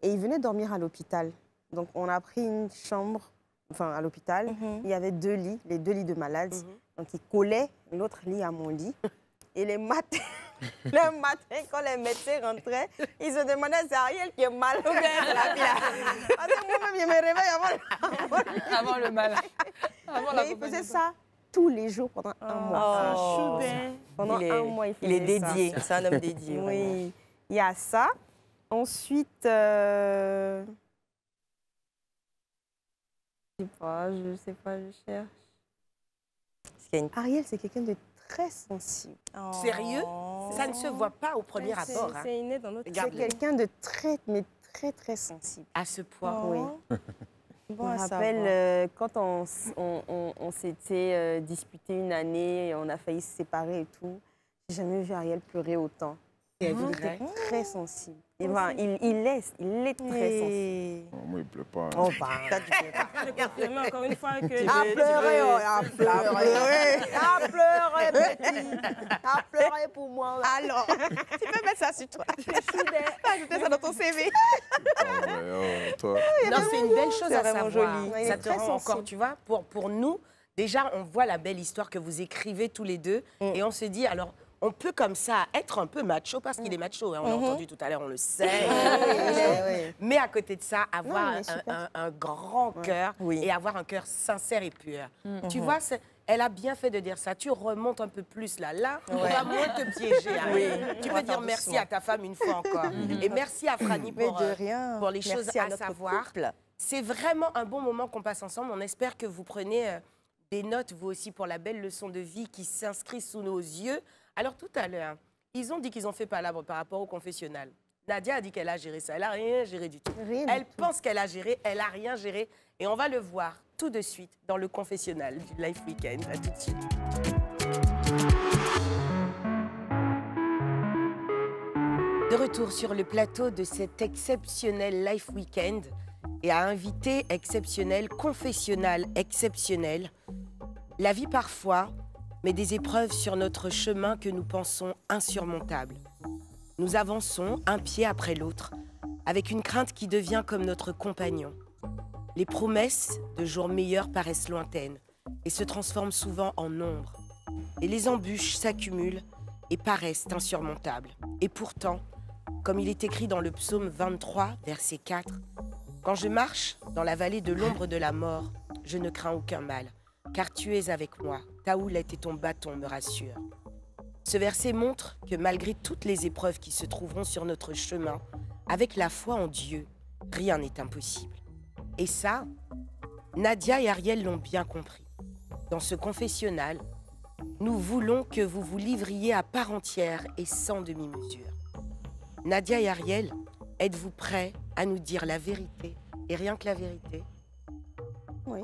Et il venait dormir à l'hôpital. Donc, on a pris une chambre enfin à l'hôpital. Il y avait 2 lits, les 2 lits de malades. Donc ils collaient l'autre lit à mon lit. Et les matins, le matin, quand les médecins rentraient, ils se demandaient c'est Ariel qui est mal ou bien c'est la fille. Parce que moi-même, je me réveille Avant le mal. Mais il faisait ça tous les jours pendant un mois. Oh. Pendant un mois, il faisait Il est ça. dédié, c'est un homme dédié. vraiment. Oui, il y a ça. Ensuite, je sais pas, je cherche. Parce qu'il y a une- Ariel, c'est quelqu'un de très sensible. Sérieux? Ça ne se voit pas au premier Ouais, abord. hein. C'est inné dans notre Regarde. C'est quelqu'un de mais très, très sensible. À ce point. Oui. Bon Je à me savoir. rappelle quand on s'était disputé une année, on a failli se séparer et tout. J'ai jamais vu Ariel pleurer autant. C'est Il vrai. était très sensible. Il est très sensible. Moi, il ne pleut pas. Oh, bah. Ça, tu peux pas. Je confirme encore une fois que... À pleurer, à pleurer, petit. À pleurer pour moi. Alors, tu peux mettre ça sur toi. Ajouter ça dans ton CV. Toi. Non, c'est une belle chose C'est à vraiment savoir. joli. Il Ça est te très rend sensible. encore, tu vois, pour nous, déjà, on voit la belle histoire que vous écrivez tous les deux et on se dit, alors, on peut comme ça être un peu macho parce qu'il est macho, hein, on l'a entendu tout à l'heure, on le sait. Oui. Mais à côté de ça, avoir il est super. un grand cœur Oui. et avoir un cœur sincère et pur. Tu vois, elle a bien fait de dire ça. Tu remontes un peu plus là. Là, on va moins te piéger. Ariel. Tu On peux va dire faire merci doucement. à ta femme une fois encore. Et merci à Franny Mais pour, de rien. pour les Merci choses à à notre savoir. couple. C'est vraiment un bon moment qu'on passe ensemble. On espère que vous prenez des notes, vous aussi, pour la belle leçon de vie qui s'inscrit sous nos yeux. Alors, tout à l'heure, ils ont dit qu'ils ont fait palabre par rapport au confessionnal. Nadia a dit qu'elle a géré ça. Elle n'a rien géré du tout. Rien du Elle tout. pense qu'elle a géré, elle n'a rien géré. Et on va le voir tout de suite dans le confessionnal du Life Weekend. À tout de suite. De retour sur le plateau de cet exceptionnel Life Weekend et à invité exceptionnel, confessionnal exceptionnel. La vie parfois met des épreuves sur notre chemin que nous pensons insurmontables. Nous avançons un pied après l'autre, avec une crainte qui devient comme notre compagnon. Les promesses de jours meilleurs paraissent lointaines et se transforment souvent en ombre. Et les embûches s'accumulent et paraissent insurmontables. Et pourtant, comme il est écrit dans le psaume 23, verset 4, « Quand je marche dans la vallée de l'ombre de la mort, je ne crains aucun mal, car tu es avec moi, ta houlette et ton bâton me rassurent. » Ce verset montre que malgré toutes les épreuves qui se trouveront sur notre chemin, avec la foi en Dieu, rien n'est impossible. Et ça, Nadia et Ariel l'ont bien compris. Dans ce confessionnal, nous voulons que vous vous livriez à part entière et sans demi-mesure. Nadia et Ariel, êtes-vous prêts à nous dire la vérité et rien que la vérité? Oui.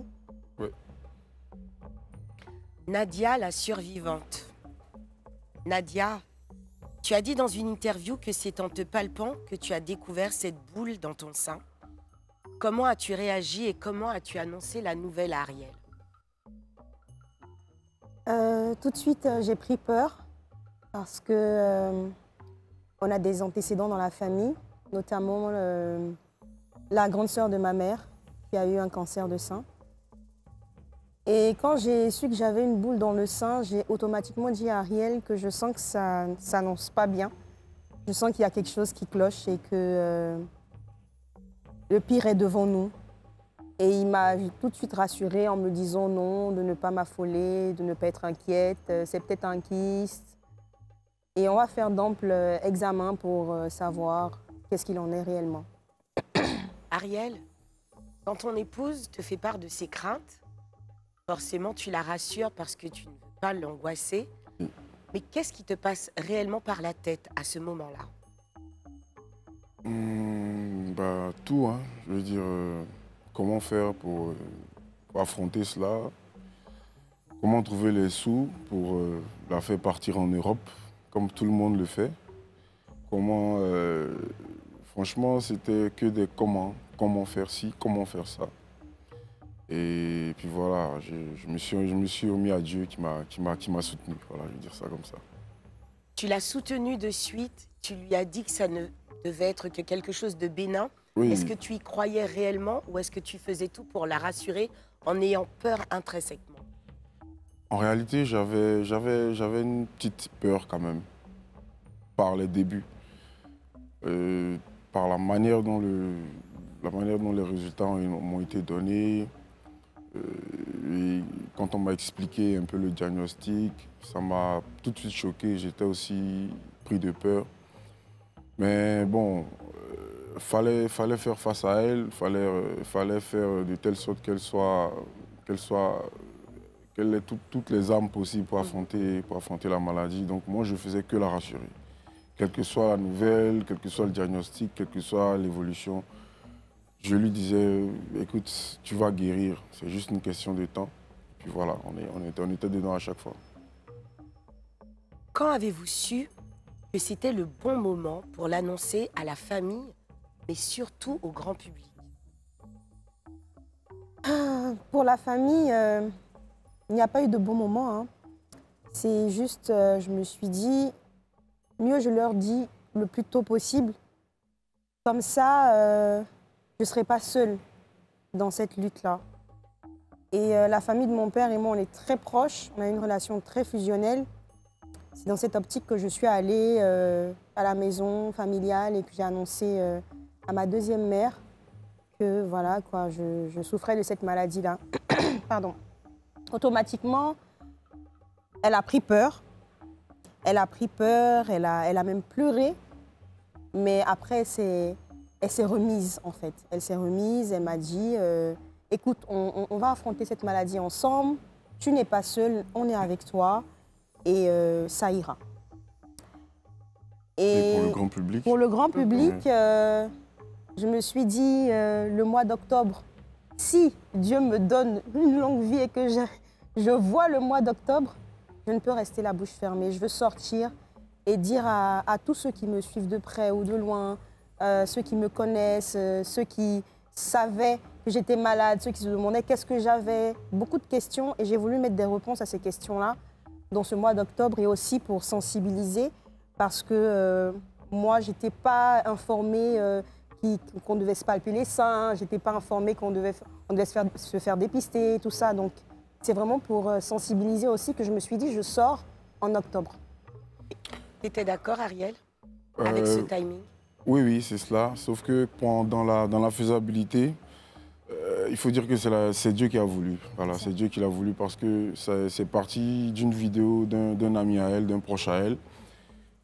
Nadia, la survivante. Nadia, tu as dit dans une interview que c'est en te palpant que tu as découvert cette boule dans ton sein. Comment as-tu réagi et comment as-tu annoncé la nouvelle à Ariel? Tout de suite, j'ai pris peur parce que on a des antécédents dans la famille, notamment la grande sœur de ma mère qui a eu un cancer de sein. Et quand j'ai su que j'avais une boule dans le sein, j'ai automatiquement dit à Ariel que je sens que ça s'annonce pas bien. Je sens qu'il y a quelque chose qui cloche et que le pire est devant nous. Et il m'a tout de suite rassurée en me disant non, de ne pas m'affoler, de ne pas être inquiète, c'est peut-être un kyste. Et on va faire d'amples examens pour savoir qu'est-ce qu'il en est réellement. Ariel, quand ton épouse te fait part de ses craintes, forcément tu la rassures parce que tu ne veux pas l'angoisser. Mais qu'est-ce qui te passe réellement par la tête à ce moment-là? Tout, hein. Je veux dire, comment faire pour affronter cela? Comment trouver les sous pour la faire partir en Europe, comme tout le monde le fait? Comment, franchement, c'était que des comment faire ci, comment faire ça. Et puis voilà, je me suis remis à Dieu qui m'a soutenu. Voilà, je vais dire ça comme ça. Tu l'as soutenu de suite, tu lui as dit que ça ne devait être que quelque chose de bénin. Oui. Est-ce que tu y croyais réellement ou est-ce que tu faisais tout pour la rassurer en ayant peur intrinsèquement? En réalité, j'avais une petite peur quand même, par les débuts. Par la manière dont les résultats m'ont été donnés. Et quand on m'a expliqué un peu le diagnostic, ça m'a tout de suite choqué. J'étais aussi pris de peur. Mais bon, fallait faire face à elle, fallait faire de telle sorte qu'elle ait toutes les armes possibles pour affronter la maladie. Donc moi, je faisais que la rassurer. Quelle que soit la nouvelle, quel que soit le diagnostic, quelle que soit l'évolution, je lui disais, écoute, tu vas guérir, c'est juste une question de temps. Puis voilà, on était dedans à chaque fois. Quand avez-vous su que c'était le bon moment pour l'annoncer à la famille, mais surtout au grand public? Pour la famille, il n'y a pas eu de bon moment, hein. C'est juste, je me suis dit, mieux je leur dis le plus tôt possible. Comme ça, je ne serai pas seule dans cette lutte-là. Et la famille de mon père et moi, on est très proches. On a une relation très fusionnelle. C'est dans cette optique que je suis allée à la maison familiale et puis j'ai annoncé à ma deuxième mère que voilà, quoi, je souffrais de cette maladie-là. Pardon. Automatiquement, elle a pris peur. Elle a pris peur, elle a même pleuré. Mais après, elle s'est remise, en fait. Elle s'est remise, elle m'a dit, écoute, on va affronter cette maladie ensemble. Tu n'es pas seule, on est avec toi et ça ira. Et pour le grand public? Pour le grand public, je me suis dit, le mois d'octobre, si Dieu me donne une longue vie et que je vois le mois d'octobre, je ne peux rester la bouche fermée. Je veux sortir et dire à tous ceux qui me suivent de près ou de loin, ceux qui me connaissent, ceux qui savaient que j'étais malade, ceux qui se demandaient qu'est-ce que j'avais, beaucoup de questions. Et j'ai voulu mettre des réponses à ces questions-là dans ce mois d'octobre et aussi pour sensibiliser parce que moi, je n'étais pas informée qu'on devait se palper les seins, je n'étais pas informée qu'on devait se faire dépister, tout ça. Donc, c'est vraiment pour sensibiliser aussi que je me suis dit, je sors en octobre. Tu étais d'accord, Ariel, avec ce timing? Oui, oui, c'est cela. Sauf que dans la faisabilité, il faut dire que c'est Dieu qui a voulu. Voilà, c'est Dieu qui l'a voulu parce que c'est parti d'une vidéo d'un ami à elle, d'un proche à elle,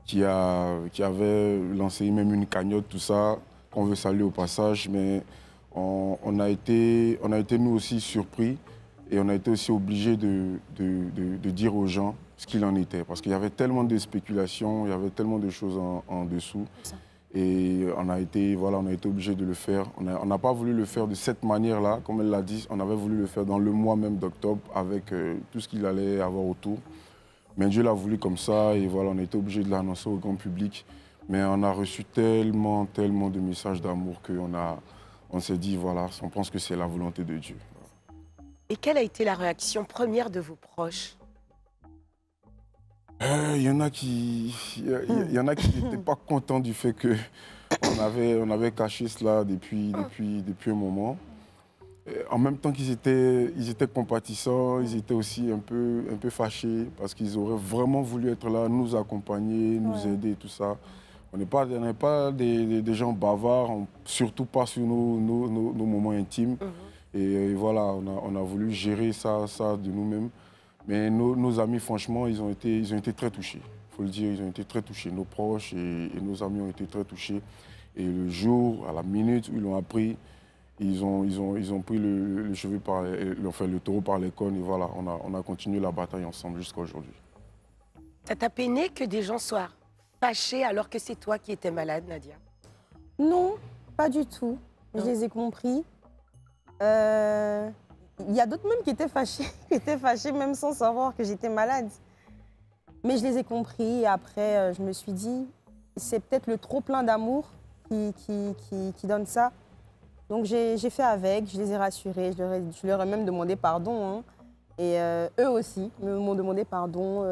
qui avait lancé même une cagnotte, tout ça, qu'on veut saluer au passage. Mais on a été nous aussi surpris et on a été aussi obligés de dire aux gens ce qu'il en était. Parce qu'il y avait tellement de spéculations, il y avait tellement de choses en dessous. Et on a été obligé de le faire. On n'a pas voulu le faire de cette manière-là, comme elle l'a dit. On avait voulu le faire dans le mois même d'octobre avec tout ce qu'il allait avoir autour. Mais Dieu l'a voulu comme ça et voilà, on a été obligé de l'annoncer au grand public. Mais on a reçu tellement de messages d'amour qu'on s'est dit, voilà, on pense que c'est la volonté de Dieu. Et quelle a été la réaction première de vos proches? Il y en a qui n'étaient pas contents du fait qu'on avait caché cela depuis un moment. En même temps qu'ils étaient compatissants, ils étaient aussi un peu fâchés parce qu'ils auraient vraiment voulu être là, nous accompagner, nous aider et tout ça. On n'est pas des gens bavards, surtout pas sur nos moments intimes. Et voilà, on a voulu gérer ça de nous-mêmes. Mais nos amis, franchement, ils ont été très touchés. Il faut le dire, ils ont été très touchés. Nos proches et nos amis ont été très touchés. Et le jour, à la minute où ils l'ont appris, ils ont pris le taureau par les cornes. Et voilà, on a continué la bataille ensemble jusqu'à aujourd'hui. Ça t'a peiné que des gens soient fâchés alors que c'est toi qui étais malade, Nadia? Non, pas du tout. Je les ai compris. Il y a d'autres même qui étaient fâchés même sans savoir que j'étais malade. Mais je les ai compris et après, je me suis dit, c'est peut-être le trop plein d'amour qui donne ça. Donc j'ai fait avec, je les ai rassurés, je leur ai même demandé pardon. Hein. Et eux aussi m'ont demandé pardon.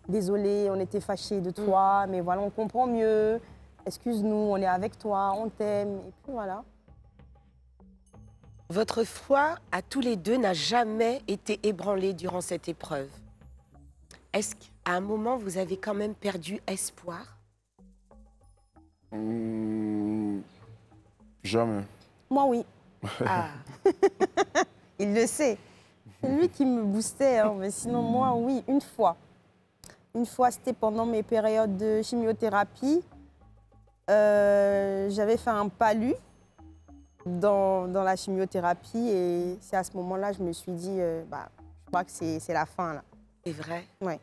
Désolé, on était fâchés de toi, mais voilà, on comprend mieux. Excuse-nous, on est avec toi, on t'aime. Et puis voilà. Votre foi à tous les deux n'a jamais été ébranlée durant cette épreuve. Est-ce qu'à un moment, vous avez quand même perdu espoir? Jamais. Moi, oui. Ah, Il le sait. C'est lui qui me boostait, hein, mais sinon, moi, oui, une fois. Une fois, c'était pendant mes périodes de chimiothérapie. J'avais fait un palu dans la chimiothérapie et c'est à ce moment-là je me suis dit, je crois que c'est la fin, là. c'est vrai? Ouais.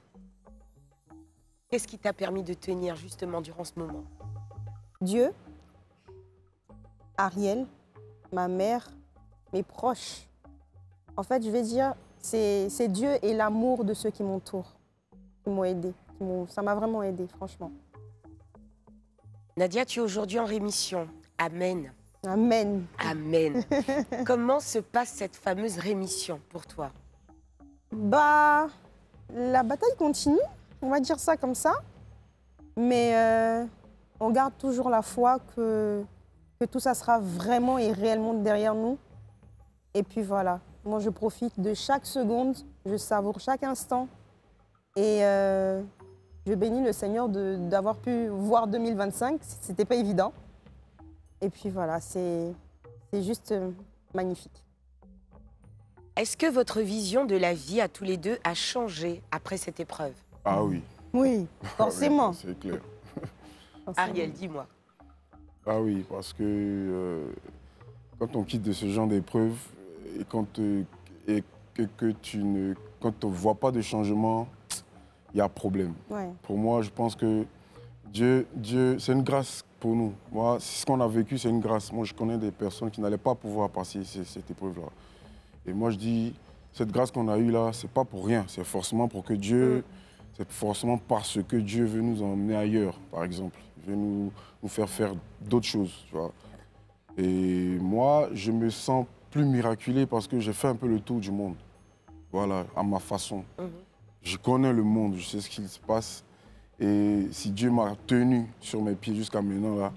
Qu'est-ce qui t'a permis de tenir justement durant ce moment? Dieu, Ariel, ma mère, mes proches. En fait, je vais dire, c'est Dieu et l'amour de ceux qui m'entourent qui m'ont aidé. Ça m'a vraiment aidé, franchement. Nadia, tu es aujourd'hui en rémission. Amen. Amen. Amen. Comment se passe cette fameuse rémission pour toi? Bah, la bataille continue, on va dire ça comme ça. Mais on garde toujours la foi que tout ça sera vraiment et réellement derrière nous. Et puis voilà, moi je profite de chaque seconde, je savoure chaque instant. Et je bénis le Seigneur d'avoir pu voir 2025, c'était pas évident. Et puis voilà, c'est juste magnifique. Est-ce que votre vision de la vie à tous les deux a changé après cette épreuve? Ah oui. Oui, forcément. C'est clair. Ariel, dis-moi. Ah oui, parce que quand on quitte de ce genre d'épreuve et quand tu ne vois pas de changement, il y a problème. Ouais. Pour moi, je pense que Dieu c'est une grâce pour nous. Moi, ce qu'on a vécu, c'est une grâce. Moi, je connais des personnes qui n'allaient pas pouvoir passer cette épreuve-là. Et moi, je dis, cette grâce qu'on a eue là, c'est pas pour rien. C'est forcément pour que Dieu, c'est forcément parce que Dieu veut nous emmener ailleurs, par exemple. Il veut nous faire d'autres choses, tu vois. Et moi, je me sens plus miraculé parce que j'ai fait un peu le tour du monde. Voilà, à ma façon. Je connais le monde, je sais ce qu'il se passe. Et si Dieu m'a tenu sur mes pieds jusqu'à maintenant, là,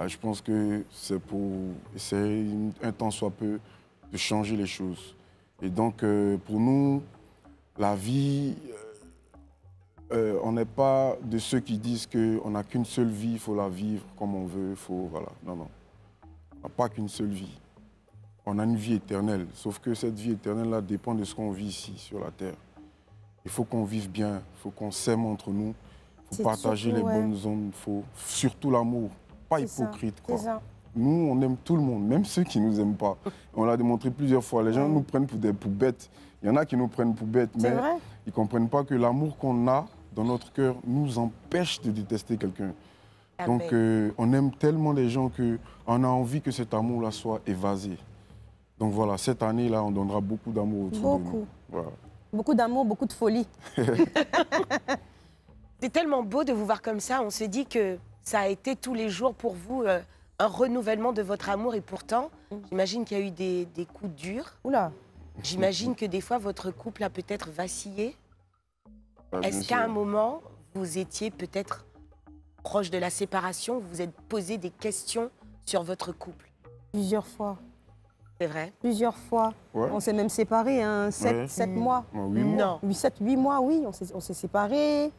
je pense que c'est pour essayer un temps soit peu de changer les choses. Et donc, pour nous, la vie, on n'est pas de ceux qui disent qu'on n'a qu'une seule vie, il faut la vivre comme on veut, voilà. Non, non. On n'a pas qu'une seule vie. On a une vie éternelle, sauf que cette vie éternelle-là dépend de ce qu'on vit ici, sur la terre. Il faut qu'on vive bien, il faut qu'on s'aime entre nous, il faut partager les bonnes ondes, il faut surtout l'amour, pas hypocrite, quoi. Nous, on aime tout le monde, même ceux qui ne nous aiment pas. On l'a démontré plusieurs fois. Les gens nous prennent pour bêtes. Il y en a qui nous prennent pour bêtes, mais ils ne comprennent pas que l'amour qu'on a dans notre cœur nous empêche de détester quelqu'un. Donc, on aime tellement les gens qu'on a envie que cet amour-là soit évasé. Donc voilà, cette année-là, on donnera beaucoup d'amour autour de nous. Voilà. Beaucoup d'amour, beaucoup de folie. C'est tellement beau de vous voir comme ça. On se dit que ça a été tous les jours pour vous un renouvellement de votre amour. Et pourtant, j'imagine qu'il y a eu des coups durs. Oula. J'imagine que des fois, votre couple a peut-être vacillé. Est-ce qu'à un moment, vous étiez peut-être proche de la séparation, vous vous êtes posé des questions sur votre couple? Plusieurs fois. C'est vrai? Plusieurs fois. Ouais. On s'est même séparés, hein, 7 mois. 8 mois. Non. 7-8 mois, oui, on s'est séparés.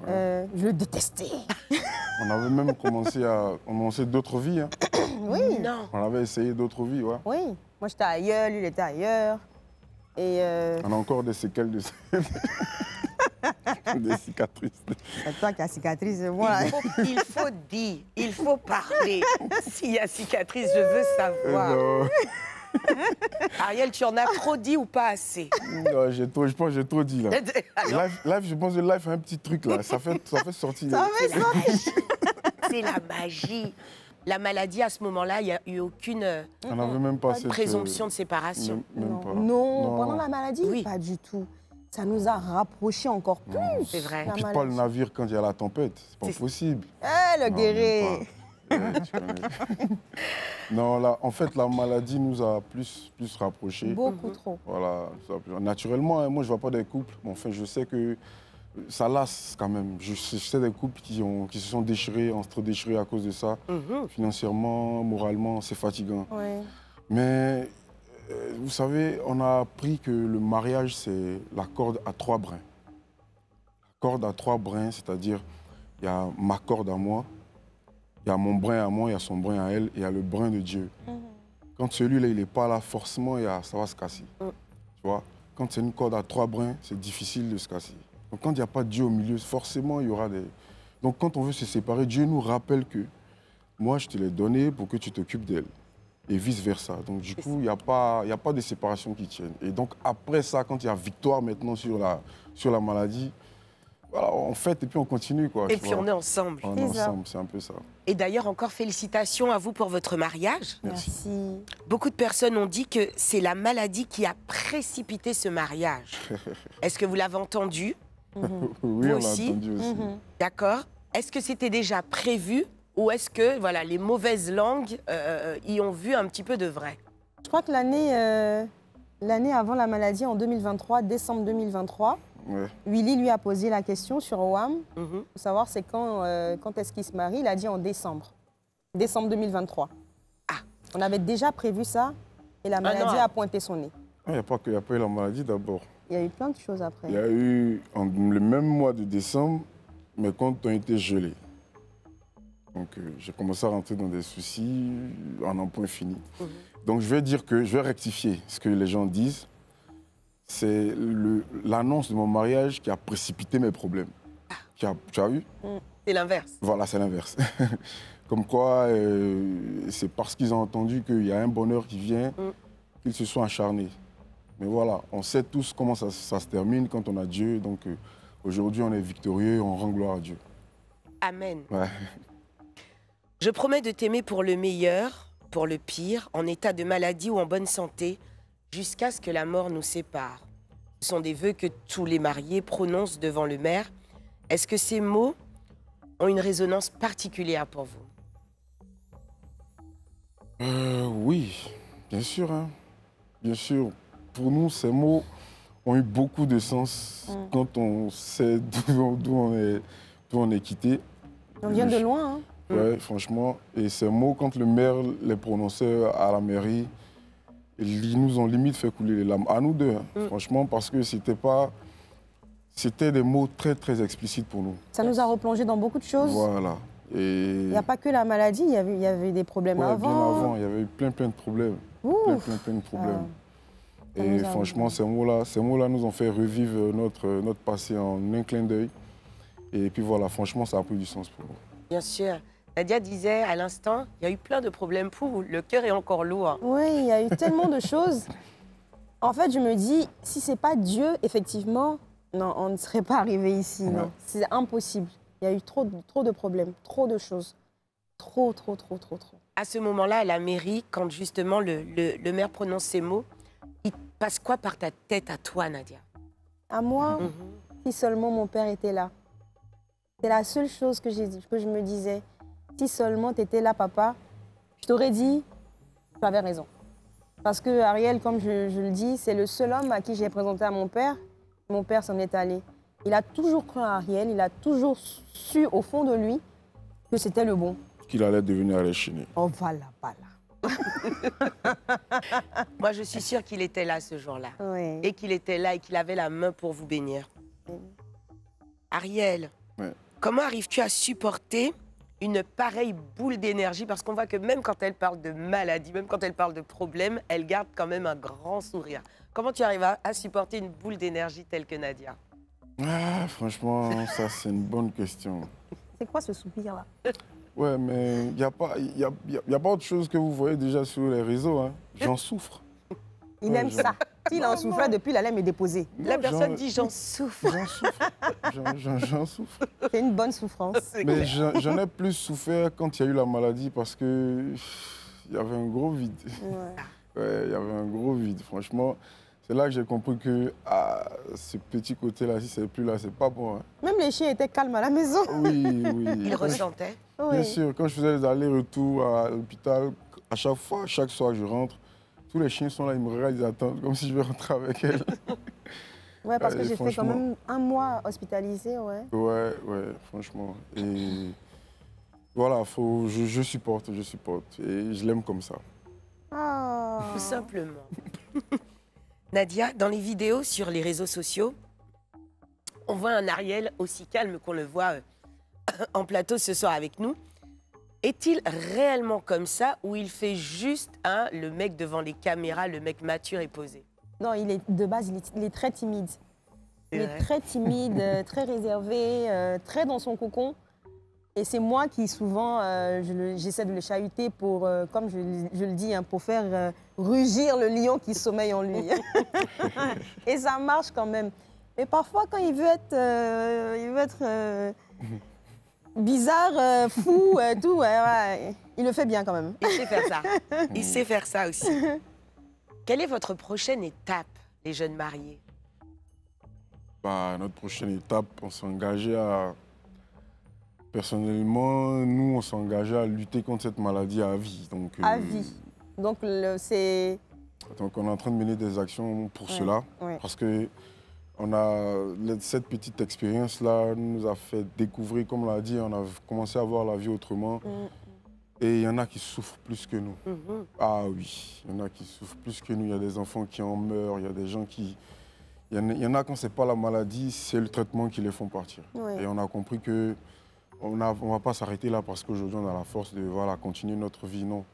Je le détestais. On avait même commencé d'autres vies. Hein. Oui. Non. On avait essayé d'autres vies, ouais. Oui. Moi, j'étais ailleurs, lui, il était ailleurs. Et on a encore des séquelles de des cicatrices. c'est toi qui as cicatrice, moi. Il faut dire, il faut parler. S'il y a cicatrice, je veux savoir. Ariel, tu en as trop dit ou pas assez? Non, je pense que j'ai trop dit là. Live, je pense que Live fait un petit truc là. Ça fait sortir. C'est la magie. La maladie, à ce moment-là, il n'y a eu aucune On n'avait même pas cette présomption de séparation. Même pas. Non, pendant la maladie, Oui. pas du tout. Ça nous a rapprochés encore plus. C'est vrai. la On quitte pas maladie. le navire quand il y a la tempête. C'est pas C'est- possible. Eh, le Non, guéret. même pas. Ouais, tu connais. Non, là, en fait, la maladie nous a plus rapprochés. Beaucoup trop. Voilà, naturellement, hein, moi je vois pas des couples, mais enfin je sais que ça lasse quand même. Je sais des couples qui se sont déchirés, entre-déchirés à cause de ça. Financièrement, moralement, c'est fatigant. Ouais. Mais vous savez, on a appris que le mariage, c'est la corde à 3 brins. La corde à 3 brins, c'est-à-dire, il y a ma corde à moi, il y a mon brin à moi, il y a son brin à elle, et il y a le brin de Dieu. Quand celui-là, il n'est pas là, forcément, ça va se casser. Tu vois? Quand c'est une corde à 3 brins, c'est difficile de se casser. Donc quand il n'y a pas de Dieu au milieu, forcément, il y aura des... Donc quand on veut se séparer, Dieu nous rappelle que moi, je te l'ai donné pour que tu t'occupes d'elle. Et vice-versa. Donc du coup, il n'y a pas de séparation qui tienne. Et donc après ça, quand il y a victoire maintenant sur la maladie, voilà, on fête et puis on continue, quoi. Et puis on est ensemble. On est ensemble, c'est un peu ça. Et d'ailleurs, encore félicitations à vous pour votre mariage. Merci. Beaucoup de personnes ont dit que c'est la maladie qui a précipité ce mariage. Est-ce que vous l'avez entendu? Oui, Vous on l'a aussi entendu aussi. D'accord. Est-ce que c'était déjà prévu ou est-ce que voilà, les mauvaises langues y ont vu un petit peu de vrai? Je crois que l'année avant la maladie, en 2023, décembre 2023, Ouais. Willy lui a posé la question sur WAM, Mhm. pour savoir c'est quand est-ce qu'il se marie. Il a dit en décembre. Décembre 2023. Ah. On avait déjà prévu ça et la maladie an. a pointé son nez. Il n'y a pas eu la maladie d'abord. Il y a eu plein de choses après. Il y a eu le même mois de décembre, mes comptes ont été gelés. Donc j'ai commencé à rentrer dans des soucis en un point fini. Donc je vais rectifier ce que les gens disent. C'est l'annonce de mon mariage qui a précipité mes problèmes. Tu as vu? C'est l'inverse. Voilà, c'est l'inverse. Comme quoi, c'est parce qu'ils ont entendu qu'il y a un bonheur qui vient qu'ils se sont acharnés. Mais voilà, on sait tous comment ça se termine quand on a Dieu. Donc aujourd'hui, on est victorieux, on rend gloire à Dieu. Amen. Ouais. Je promets de t'aimer pour le meilleur, pour le pire, en état de maladie ou en bonne santé, jusqu'à ce que la mort nous sépare. Ce sont des vœux que tous les mariés prononcent devant le maire. Est-ce que ces mots ont une résonance particulière pour vous? Oui, bien sûr. Hein. Bien sûr. Pour nous, ces mots ont eu beaucoup de sens quand on sait d'où on est quitté. On vient de loin. Hein. Ouais, franchement. Et ces mots, quand le maire les prononçait à la mairie, ils nous ont limite fait couler les larmes. À nous deux, hein, franchement, parce que c'était des mots très, très explicites pour nous. Ça nous a replongé dans beaucoup de choses. Voilà. Et... Il n'y a pas que la maladie, il y avait des problèmes ouais, avant. bien avant, il y avait eu plein de problèmes. Plein de problèmes. Ça Et nous a franchement, ces mots-là nous ont fait revivre notre passé en un clin d'œil. Et puis voilà, franchement, ça a pris du sens pour nous. Bien sûr. Nadia disait à l'instant, il y a eu plein de problèmes pour vous. Le cœur est encore lourd. Oui, il y a eu tellement de choses. En fait, je me dis, si c'est pas Dieu, effectivement, non, on ne serait pas arrivé ici. Ouais. Non, c'est impossible. Il y a eu trop de problèmes, trop de choses. Trop. À ce moment-là, à la mairie, quand justement le maire prononce ces mots, il passe quoi par ta tête à toi, Nadia? À moi, si seulement mon père était là. C'est la seule chose que je me disais. Si seulement tu étais là, papa, je t'aurais dit, tu avais raison. Parce que Ariel, comme je le dis, c'est le seul homme à qui j'ai présenté à mon père. Mon père s'en est allé. Il a toujours cru à Ariel, il a toujours su au fond de lui que c'était le bon. Qu'il allait devenir Aléchiné. Oh, voilà. Moi, je suis sûre qu'il était là ce jour-là. Oui. Et qu'il était là et qu'il avait la main pour vous bénir. Ariel, Ouais. comment arrives-tu à supporter une pareille boule d'énergie? Parce qu'on voit que même quand elle parle de maladie, même quand elle parle de problèmes, elle garde quand même un grand sourire. Comment tu arrives à supporter une boule d'énergie telle que Nadia? Ah, franchement, ça, c'est une bonne question. C'est quoi ce soupir-là? Ouais, mais il n'y a pas autre chose que vous voyez déjà sur les réseaux. Hein. J'en souffre. Il aime ça. S'il en souffrait depuis, il allait me déposer. La personne dit j'en souffre. J'en souffre. J'en souffre. C'est une bonne souffrance. Mais j'en ai plus souffert quand il y a eu la maladie parce que il y avait un gros vide. Ouais, il y avait un gros vide. Franchement, c'est là que j'ai compris que ce petit côté-là, si c'est plus là, c'est pas bon. Hein. Même les chiens étaient calmes à la maison. Oui. Il ressentait. Bien sûr, quand je faisais les allers-retours à l'hôpital, à chaque fois, chaque soir que je rentre, tous les chiens sont là, ils me regardent, ils attendent, comme si je vais rentrer avec elles. Ouais, parce que j'ai fait quand franchement. même un mois hospitalisé, ouais. Ouais, franchement. Et voilà, je supporte. Et je l'aime comme ça. Ah. tout simplement. Nadia, dans les vidéos sur les réseaux sociaux, on voit un Ariel aussi calme qu'on le voit en plateau ce soir avec nous. Est-il réellement comme ça ou il fait juste le mec devant les caméras, le mec mature et posé? Non, de base, il est très timide. Il est très timide, très réservé, très dans son cocon. Et c'est moi qui, souvent, j'essaie de le chahuter pour, comme je le dis, pour faire rugir le lion qui sommeille en lui. Et ça marche quand même. Mais parfois, quand il veut être bizarre, fou, tout, il le fait bien quand même. Il sait faire ça. Il sait faire ça aussi. Quelle est votre prochaine étape, les jeunes mariés? Notre prochaine étape, on s'est engagé à... Personnellement, nous, on s'est engagé à lutter contre cette maladie à vie. Donc, à vie. Donc, c'est... Donc, on est en train de mener des actions pour cela. Ouais. Parce que cette petite expérience-là nous a fait découvrir, comme on l'a dit, on a commencé à voir la vie autrement. Et il y en a qui souffrent plus que nous. Ah oui, il y en a qui souffrent plus que nous. Il y a des enfants qui en meurent, il y a des gens qui... Il y en a quand ce n'est pas la maladie, c'est le traitement qui les font partir. Et on a compris que on ne va pas s'arrêter là parce qu'aujourd'hui, on a la force de continuer notre vie. Non.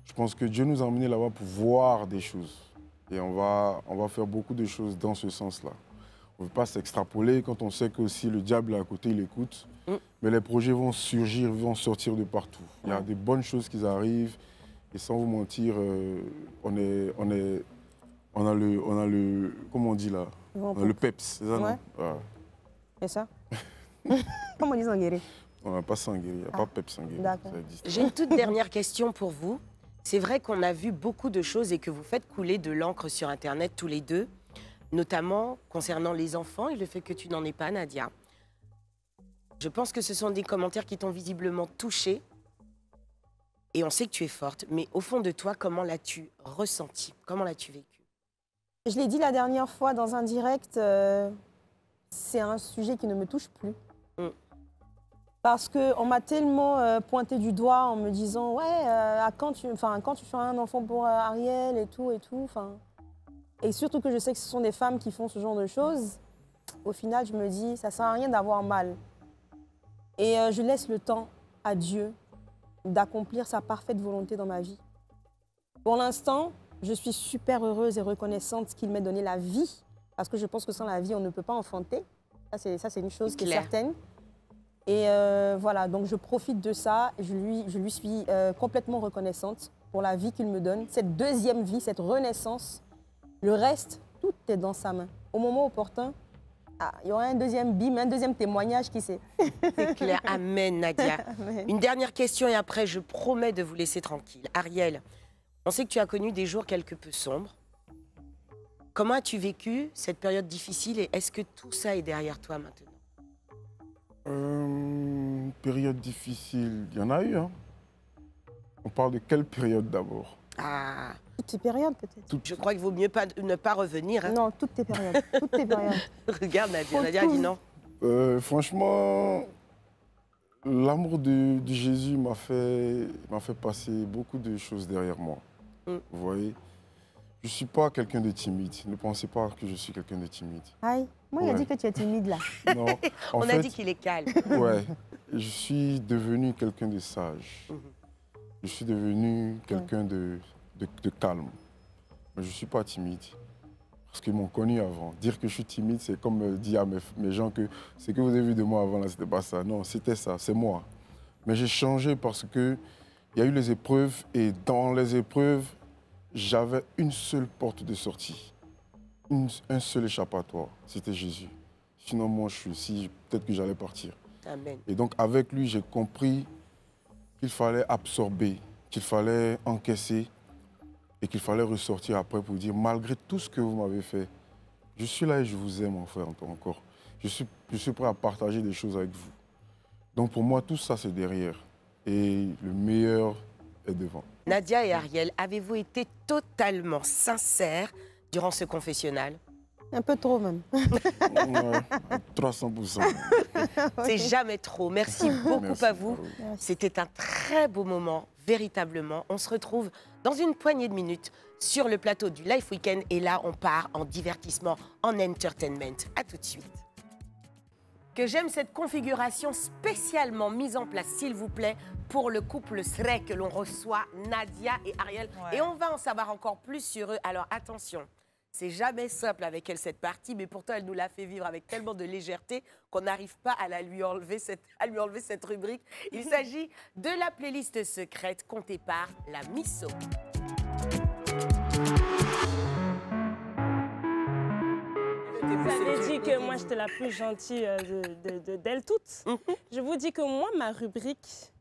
Je pense que Dieu nous a emmenés là-bas pour voir des choses. Et on va faire beaucoup de choses dans ce sens-là. On ne veut pas s'extrapoler quand on sait que aussi le diable est à côté, il écoute. Mais les projets vont surgir, vont sortir de partout. Il y a des bonnes choses qui arrivent. Et sans vous mentir, on a le, comment on dit là, le peps, c'est ça, non? C'est ça? Comment on dit sanguéré? On n'a pas sanguéré, il n'y a pas peps sanguéré. J'ai une toute dernière question pour vous. C'est vrai qu'on a vu beaucoup de choses et que vous faites couler de l'encre sur Internet tous les deux, notamment concernant les enfants et le fait que tu n'en aies pas, Nadia. Je pense que ce sont des commentaires qui t'ont visiblement touchée. Et on sait que tu es forte, mais au fond de toi, comment l'as-tu ressenti? Comment l'as-tu vécu? Je l'ai dit la dernière fois dans un direct, c'est un sujet qui ne me touche plus. Parce qu'on m'a tellement pointé du doigt en me disant « Ouais, quand tu feras un enfant pour Ariel et tout, et tout. » Et surtout que je sais que ce sont des femmes qui font ce genre de choses. Au final, je me dis « Ça ne sert à rien d'avoir mal. » Et je laisse le temps à Dieu d'accomplir sa parfaite volonté dans ma vie. Pour l'instant, je suis super heureuse et reconnaissante qu'il m'ait donné la vie. Parce que je pense que sans la vie, on ne peut pas enfanter. Ça, c'est une chose qui est certaine. Et voilà, donc je profite de ça. Je lui suis complètement reconnaissante pour la vie qu'il me donne. Cette deuxième vie, cette renaissance. Le reste, tout est dans sa main. Au moment opportun, il y aura un deuxième bim, un deuxième témoignage, qui sait. C'est clair. Amen, Nadia. Amen. Une dernière question et après, je promets de vous laisser tranquille. Ariel, on sait que tu as connu des jours quelque peu sombres. Comment as-tu vécu cette période difficile et est-ce que tout ça est derrière toi maintenant? Période difficile, il y en a eu. Hein. On parle de quelle période d'abord? Toutes tes périodes, peut-être. Je crois qu'il vaut mieux ne pas revenir. Hein. Non, toutes tes périodes. Toutes tes périodes. Regarde, Nadia. Nadia dit non. Franchement, l'amour de Jésus m'a fait passer beaucoup de choses derrière moi. Vous voyez? Je ne suis pas quelqu'un de timide. Ne pensez pas que je suis quelqu'un de timide. Aïe, moi, il a dit que tu es timide, là. Non, On a dit qu'il est calme. Ouais, je suis devenu quelqu'un de sage. Je suis devenu quelqu'un de calme. Mais je ne suis pas timide. Parce qu'ils m'ont connu avant. Dire que je suis timide, c'est comme dire à mes gens que ce que vous avez vu de moi avant, ce n'était pas ça. Non, c'était ça, c'est moi. Mais j'ai changé parce qu'il y a eu les épreuves et dans les épreuves, j'avais une seule porte de sortie, un seul échappatoire, c'était Jésus. Sinon, moi, je suis ici, peut-être que j'allais partir. Amen. Et donc, avec lui, j'ai compris qu'il fallait absorber, qu'il fallait encaisser et qu'il fallait ressortir après pour dire, malgré tout ce que vous m'avez fait, je suis là et je vous aime, mon frère, encore. Je suis prêt à partager des choses avec vous. Donc, pour moi, tout ça, c'est derrière. Et le meilleur est devant. Nadia et Ariel, avez-vous été totalement sincères durant ce confessionnal? Un peu trop, même. Ouais, 300%. C'est jamais trop. Merci beaucoup Merci à vous. vous. C'était un très beau moment, véritablement. On se retrouve dans une poignée de minutes sur le plateau du Life Weekend. Et là, on part en divertissement, en entertainment. À tout de suite. Que j'aime cette configuration spécialement mise en place, s'il vous plaît, pour le couple Srek que l'on reçoit, Nadia et Ariel. Ouais. Et on va en savoir encore plus sur eux. Alors attention, c'est jamais simple avec elle cette partie, mais pourtant elle nous l'a fait vivre avec tellement de légèreté qu'on n'arrive pas à lui enlever cette rubrique. Il s'agit de la playlist secrète comptée par la Misso. Vous avez dit que moi, j'étais la plus gentille d'elles toutes. Je vous dis que moi, ma rubrique,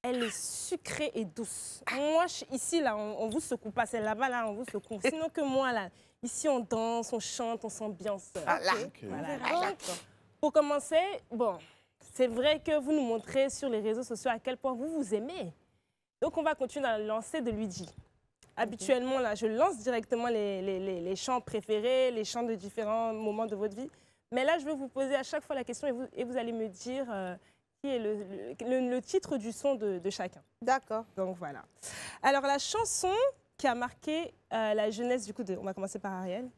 elle est sucrée et douce. Moi, ici, là, on vous secoue pas. C'est là-bas, là, on vous secoue. Sinon que moi, là, ici, on danse, on chante, on s'ambiance. Voilà. Voilà. Donc, pour commencer, bon, c'est vrai que vous nous montrez sur les réseaux sociaux à quel point vous vous aimez. Donc, on va continuer à lancer de Luigi. Habituellement, là, je lance directement les chants préférés, les chants de différents moments de votre vie. Mais là, je vais vous poser à chaque fois la question et vous allez me dire qui est le titre du son de chacun. D'accord. Donc, voilà. Alors, la chanson qui a marqué la jeunesse, du coup, on va commencer par Ariel.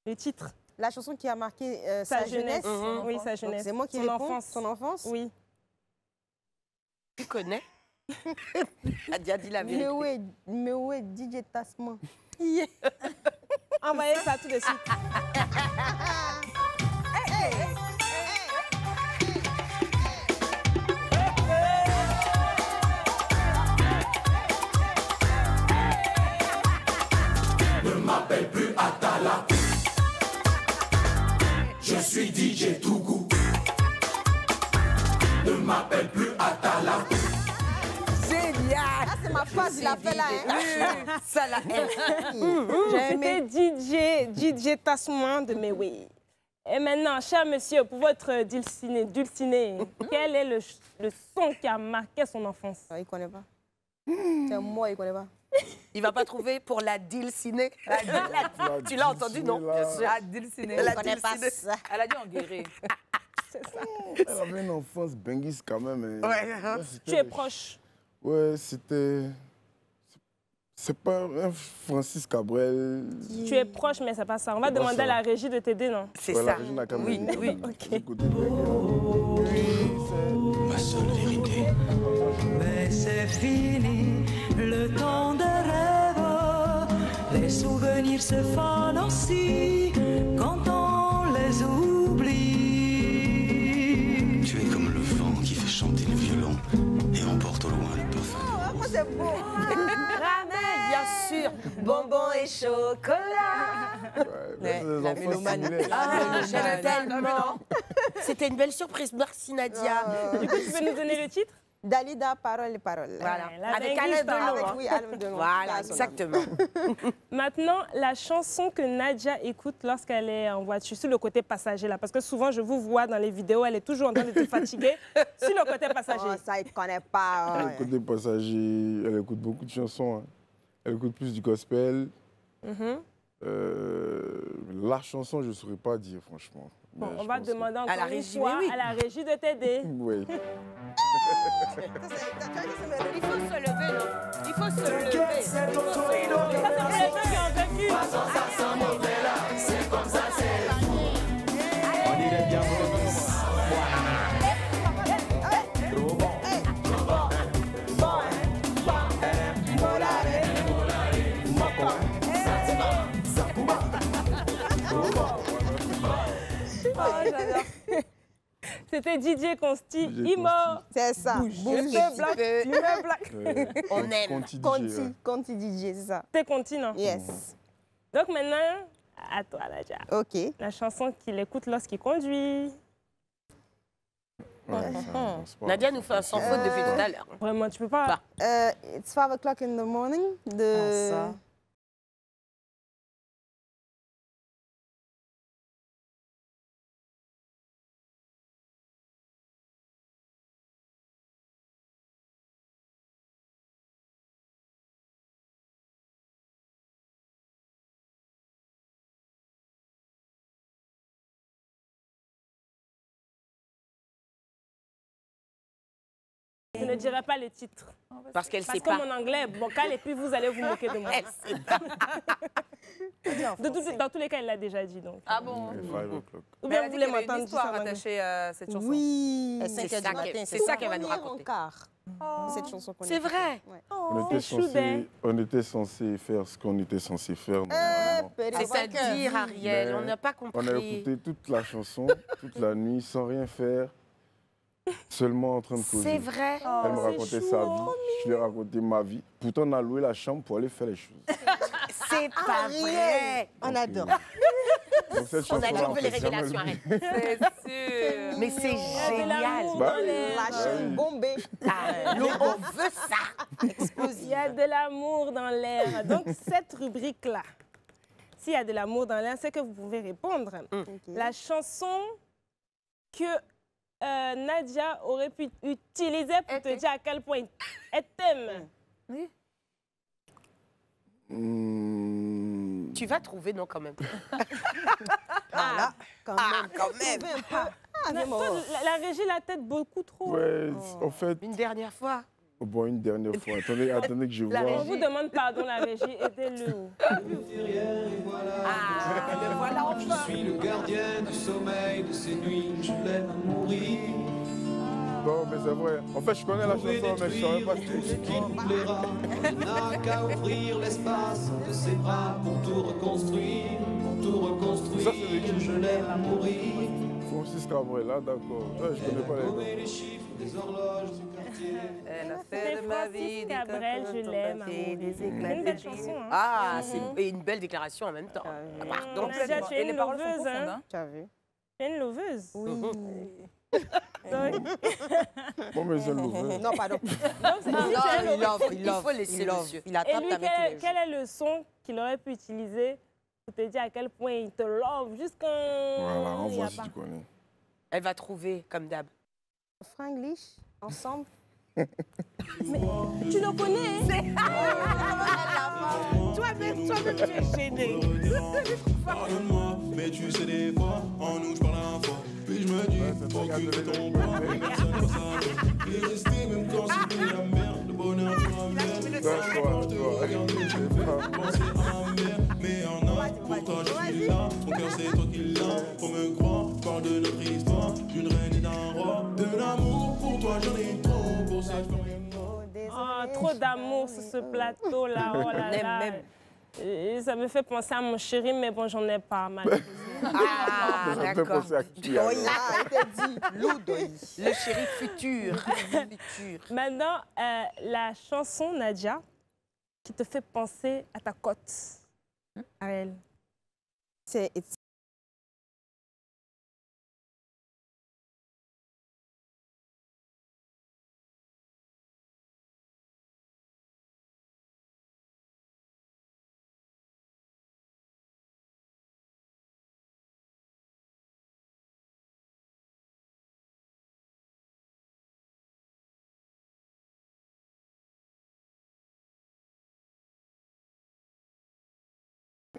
Le titre. La chanson qui a marqué sa jeunesse. Oui, sa jeunesse. C'est moi qui Son réponds. enfance. Son enfance. Oui. Tu connais? Nadia, dis la vérité. Mais où est DJ Tasman? Envoyez ça tout de suite. Ne m'appelle plus Atala. Je suis DJ Tougou. Ne m'appelle plus Atala. Génial! Ah, c'est ma phase, il a fait là. Hein. Ça, là, C'était DJ Tasman de Mewe. Et maintenant, cher monsieur, pour votre dulciné, quel est le son qui a marqué son enfance? Il ne connaît pas. C'est moi, il ne connaît pas. il va pas trouver pour la deal ciné. Tu l'as entendu, non? Là. Bien sûr. La deal ciné. La Je connais deal pas ciné. ça. Elle a dit en guérir. Elle avait une enfance benguise quand même. Ouais. Tu es proche. Ouais, c'était... C'est pas un Francis Cabrel. Tu es proche, mais c'est pas ça. On va demander ça. à la régie de t'aider, non? C'est Ouais, ça. la région n'a quand même Oui, une- oui. ce côté bengue. Ma seule vérité. Mais c'est fini, le temps de rêve. Les souvenirs se fanent aussi quand on les oublie. Tu es comme le vent qui fait chanter le violon et emporte au loin le parfum. Moi, c'est beau. Ramel, bien sûr. Bonbons et chocolat. Ouais, La les enfants mélomane. similaires. Ah, j'aime tellement. C'était une belle surprise. Merci, Nadia. Du coup, tu peux nous donner le titre? Dalida, parole et parole. Voilà. Ouais, la Avec benguise Alain parle. Delon. hein. Oui, Alain Delon. Voilà, Ah, son exactement. Maintenant, la chanson que Nadia écoute lorsqu'elle est en voiture, sur le côté passager, là, parce que souvent, je vous vois dans les vidéos, elle est toujours en train de te fatiguer, sur le côté passager. Oh, ça, il ne connaît pas. Elle ouais. écoute des passagers, elle écoute beaucoup de chansons. Hein. Elle écoute plus du gospel. La chanson, je ne saurais pas dire, franchement. Bon, Mais on je va pense que- demander À encore la une régie, fois mais oui. à la régie de t'aider. Oui. Il faut se lever, non? Il faut se lever. Ça, c'est pour les gens qui ont vécu. On dirait bien Oh, j'adore. C'était Didier Consti, Didier Imo. C'est ça. Je me blague, je me blague. On aime. Conti DJ, c'est ça. T'es conti, non? Yes. Donc maintenant, à toi, Nadia. OK. La chanson qu'il écoute lorsqu'il conduit. Ouais, ça, c'est pas- Nadia nous fait un sans faute depuis tout à l'heure. Vraiment, tu peux pas. Bah. It's 5 o'clock in the morning. De... Ah, ça. ne dirai pas le titre. Parce qu'elle Parce sait que pas. mon anglais est bancal et puis vous allez vous moquer de moi. Dans tous les cas, elle l'a déjà dit. Donc. Ah bon? 5 o'clock. Ou Mais bien elle a vous dit voulez qu'il y avait une m'entendre histoire dire ça en anglais. attachée à cette chanson. Oui. À 5 C'est heures ça du matin, c'est ça qu'elle va nous raconter. Cette chanson qu'on C'est écoute. vrai. Ouais. On était censé faire ce qu'on était censé faire normalement. C'est-à-dire, Ariel, Mais on n'a pas On a compris. écouté toute la chanson, toute la nuit, sans rien faire, seulement en train de causer. C'est vrai. Elle me racontait sa vie, je lui ai raconté ma vie. Pourtant, on a loué la chambre pour aller faire les choses. C'est pas vrai. On adore. Donc cette On a chanson-là, trouvé les fait jamais révélations, l'oublier. arrête. C'est sûr. Mais c'est Il y a de l'amour génial. Bah dans oui. l'air. La chaîne bombée. Ah, nous, on veut ça. Il y a de l'amour dans l'air. Donc, cette rubrique-là, s'il y a de l'amour dans l'air, c'est que vous pouvez répondre. La chanson que Nadia aurait pu utiliser pour te dire à quel point elle t'aime. Tu vas trouver, non, quand même. Voilà. Quand même. quand même. Trouver un peu. Ah, Non, vraiment. toi, la régie la tête beaucoup trop. Ouais, en fait, Une dernière fois. bon, une dernière fois. Attendez que je vois. On vous demande pardon, la régie, aidez-le. Le voilà enfin. Je suis le gardien du sommeil de ces nuits, je l'aime à mourir. Non, mais c'est vrai. En fait, je connais la chanson, mais je ne saurais pas Ce qui nous plaira, on n'a qu'à ouvrir l'espace de ses bras pour tout reconstruire, Ça, c'est de qui? je l'aime à mourir. Francis Cabrel, hein, d'accord. Ouais, je connais pas les noms. Les chiffres des horloges du quartier. Elle a C'est fait de ma Francis vie des Cabrel, copains, je l'aime à des mourir. des C'est éclats une de belle vie. chanson. Hein. Ah, c'est une belle déclaration en même temps. Pardon. Nadia, tu es Et une les paroles sont loveuse, profondes, hein. hein. Tu as vu? Tu es une loveuse. Oui. Donc, Bon, mais je l'ouvre. Non, pardon. Il faut laisser monsieur. Il et attrape lui, ta main tous les jours. quel est le son qu'il aurait pu utiliser pour te dire à quel point il te love jusqu'à... Voilà, envoie si tu connais. Elle va trouver, comme d'hab. Franglish, ensemble. Tu le connais Toi-même, tu es gêné. Pardonne-moi, mais tu sais des fois, en nous je parle à la fois. Puis je me dis, occupe ton bras, mais personne ne s'arrête. Et j'estime même quand c'est de la merde, le bonheur de ma mère. D'accord, tu vois. Penser à ma mère, mais en a, pour toi je suis là. Mon cœur c'est toi qui l'as, faut me croire. Je parle de notre histoire, d'une reine et d'un roi. De l'amour pour toi j'en ai trop, pour ça je peux rien. Oh, trop d'amour sur ce plateau-là. Oh là là. Même. Et ça me fait penser à mon chéri, mais bon, j'en ai pas malheureusement. Ah, Ça me fait d'accord. penser à qui alors? Il était dit. Loudoï. Le chéri futur. Futur. Maintenant, la chanson, Nadia, qui te fait penser à ta cote. À elle. C'est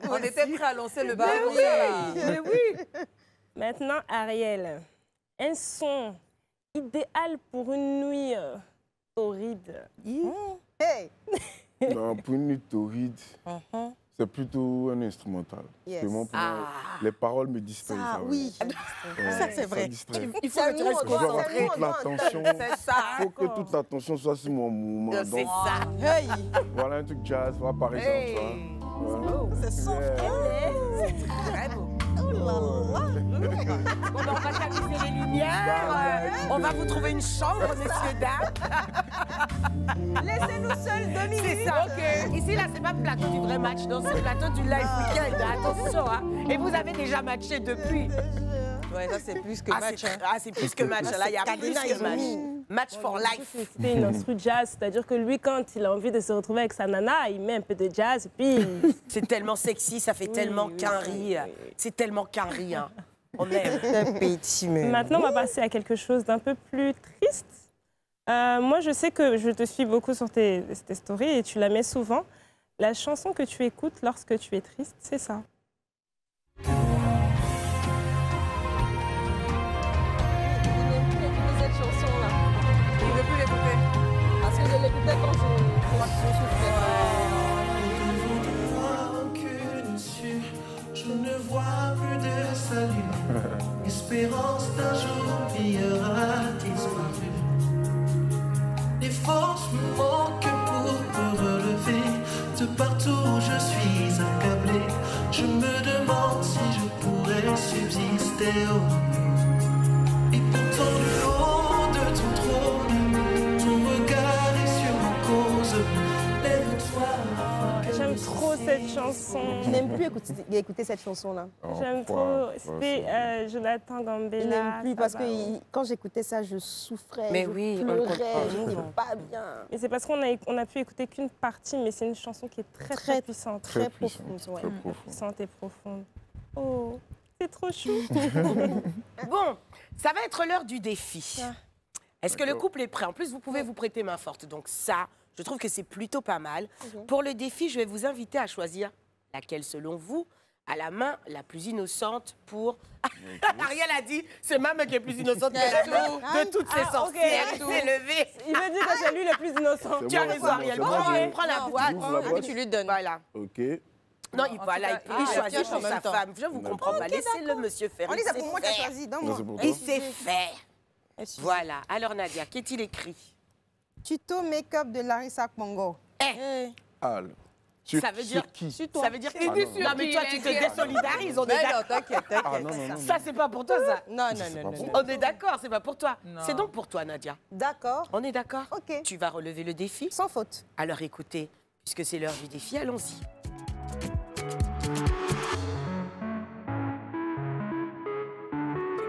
On était prêts à lancer le bar. Mais oui. Maintenant, Ariel, un son idéal pour une nuit torride. Hey! Non, pour une nuit torride, c'est plutôt un instrumental. Yes. Parce que moi, pour moi, les paroles me distraient. Ah ouais. oui. Ouais, Ça, c'est vrai. distrait. Il faut que tu restes Genre, concentré. toute l'attention, C'est ça. faut que toute l'attention soit sur mon mouvement. C'est Donc, ça. Hey! voilà un truc jazz, voilà, par exemple. Hey. ça. Ouais. C'est soft. Très beau. Oh là là. Bon, ben, on va tamiser les lumières. On va vous trouver une chambre, messieurs, dames. Laissez-nous seuls 2 minutes. C'est ça. Ici, là, c'est pas le plateau du vrai match. Non, c'est le plateau du live week-end. Attention, hein. Et vous avez déjà matché depuis. Ouais, ça, c'est plus que Ah, match. c'est plus que match. Là, il y a plus Cadena, que ils ont match. mis. Match for life. C'était une instru jazz, c'est-à-dire que lui, quand il a envie de se retrouver avec sa nana, il met un peu de jazz, et puis... C'est tellement sexy, ça fait tellement qu'un rire. C'est tellement qu'un rire. On aime. Un petit mais... Maintenant, on va passer à quelque chose d'un peu plus triste. Moi, je sais que je te suis beaucoup sur tes stories et tu la mets souvent. La chanson que tu écoutes lorsque tu es triste, c'est ça. Cette chanson-là. Il ne veut plus l'écouter. haut. Et pourtant le haut de ton trône, ton regard est sur ma cause. Lève-toi. J'aime trop cette chanson. Je n'aime plus écouter cette chanson-là. J'aime trop. C'était Jonathan Je Gambella. n'aime plus parce que quand j'écoutais ça, je souffrais, Mais je oui, on pleurais, comprend, je je n'étais comprends. pas bien. Et c'est parce qu'on a pu écouter qu'une partie, mais c'est une chanson qui est très, très puissante. Très puissant, profonde, ouais. très profond. Puissante et profonde. Oh, c'est trop chou. Bon, ça va être l'heure du défi. Ah. Est-ce que le couple est prêt? En plus, vous pouvez vous prêter main forte. Donc ça, je trouve que c'est plutôt pas mal. Pour le défi, je vais vous inviter à choisir laquelle, selon vous, a la main la plus innocente pour... Ariel a dit, c'est ma main qui est plus innocente que la main de toutes ces sorcières. ok. Elle s'est levée. Il veut dire que c'est lui le plus innocent. C'est Tu as moi, raison, c'est Ariel. moi, c'est moi. Prends la boîte. Ouvre la boîte. Tu lui donnes. Voilà. Ok. Non, il, voilà, il choisit pioche en pour même sa temps. femme. Je vous comprends pas. Laissez-le monsieur faire. On dit Il c'est sait pour moi qui ai faire. choisi, Ça, donne-moi. c'est pour Il toi. sait faire. Voilà. Alors, Nadia, qu'est-il écrit? Tuto make-up de Larissa Kmongo. Al. Ça veut dire qui? Ça veut dire Ah, non, non, mais toi, tu te désolidarises. On est Mais non, d'accord. t'inquiète, Ah t'inquiète. non, non, non. Ça, c'est pas pour toi, ça. Non, Si, c'est non, pas non, bon. non. On est d'accord, c'est pas pour toi. Non. C'est donc pour toi, Nadia. D'accord, On est d'accord? ok, Tu vas relever le défi. sans faute. Alors écoutez, puisque c'est l'heure du défi, allons-y.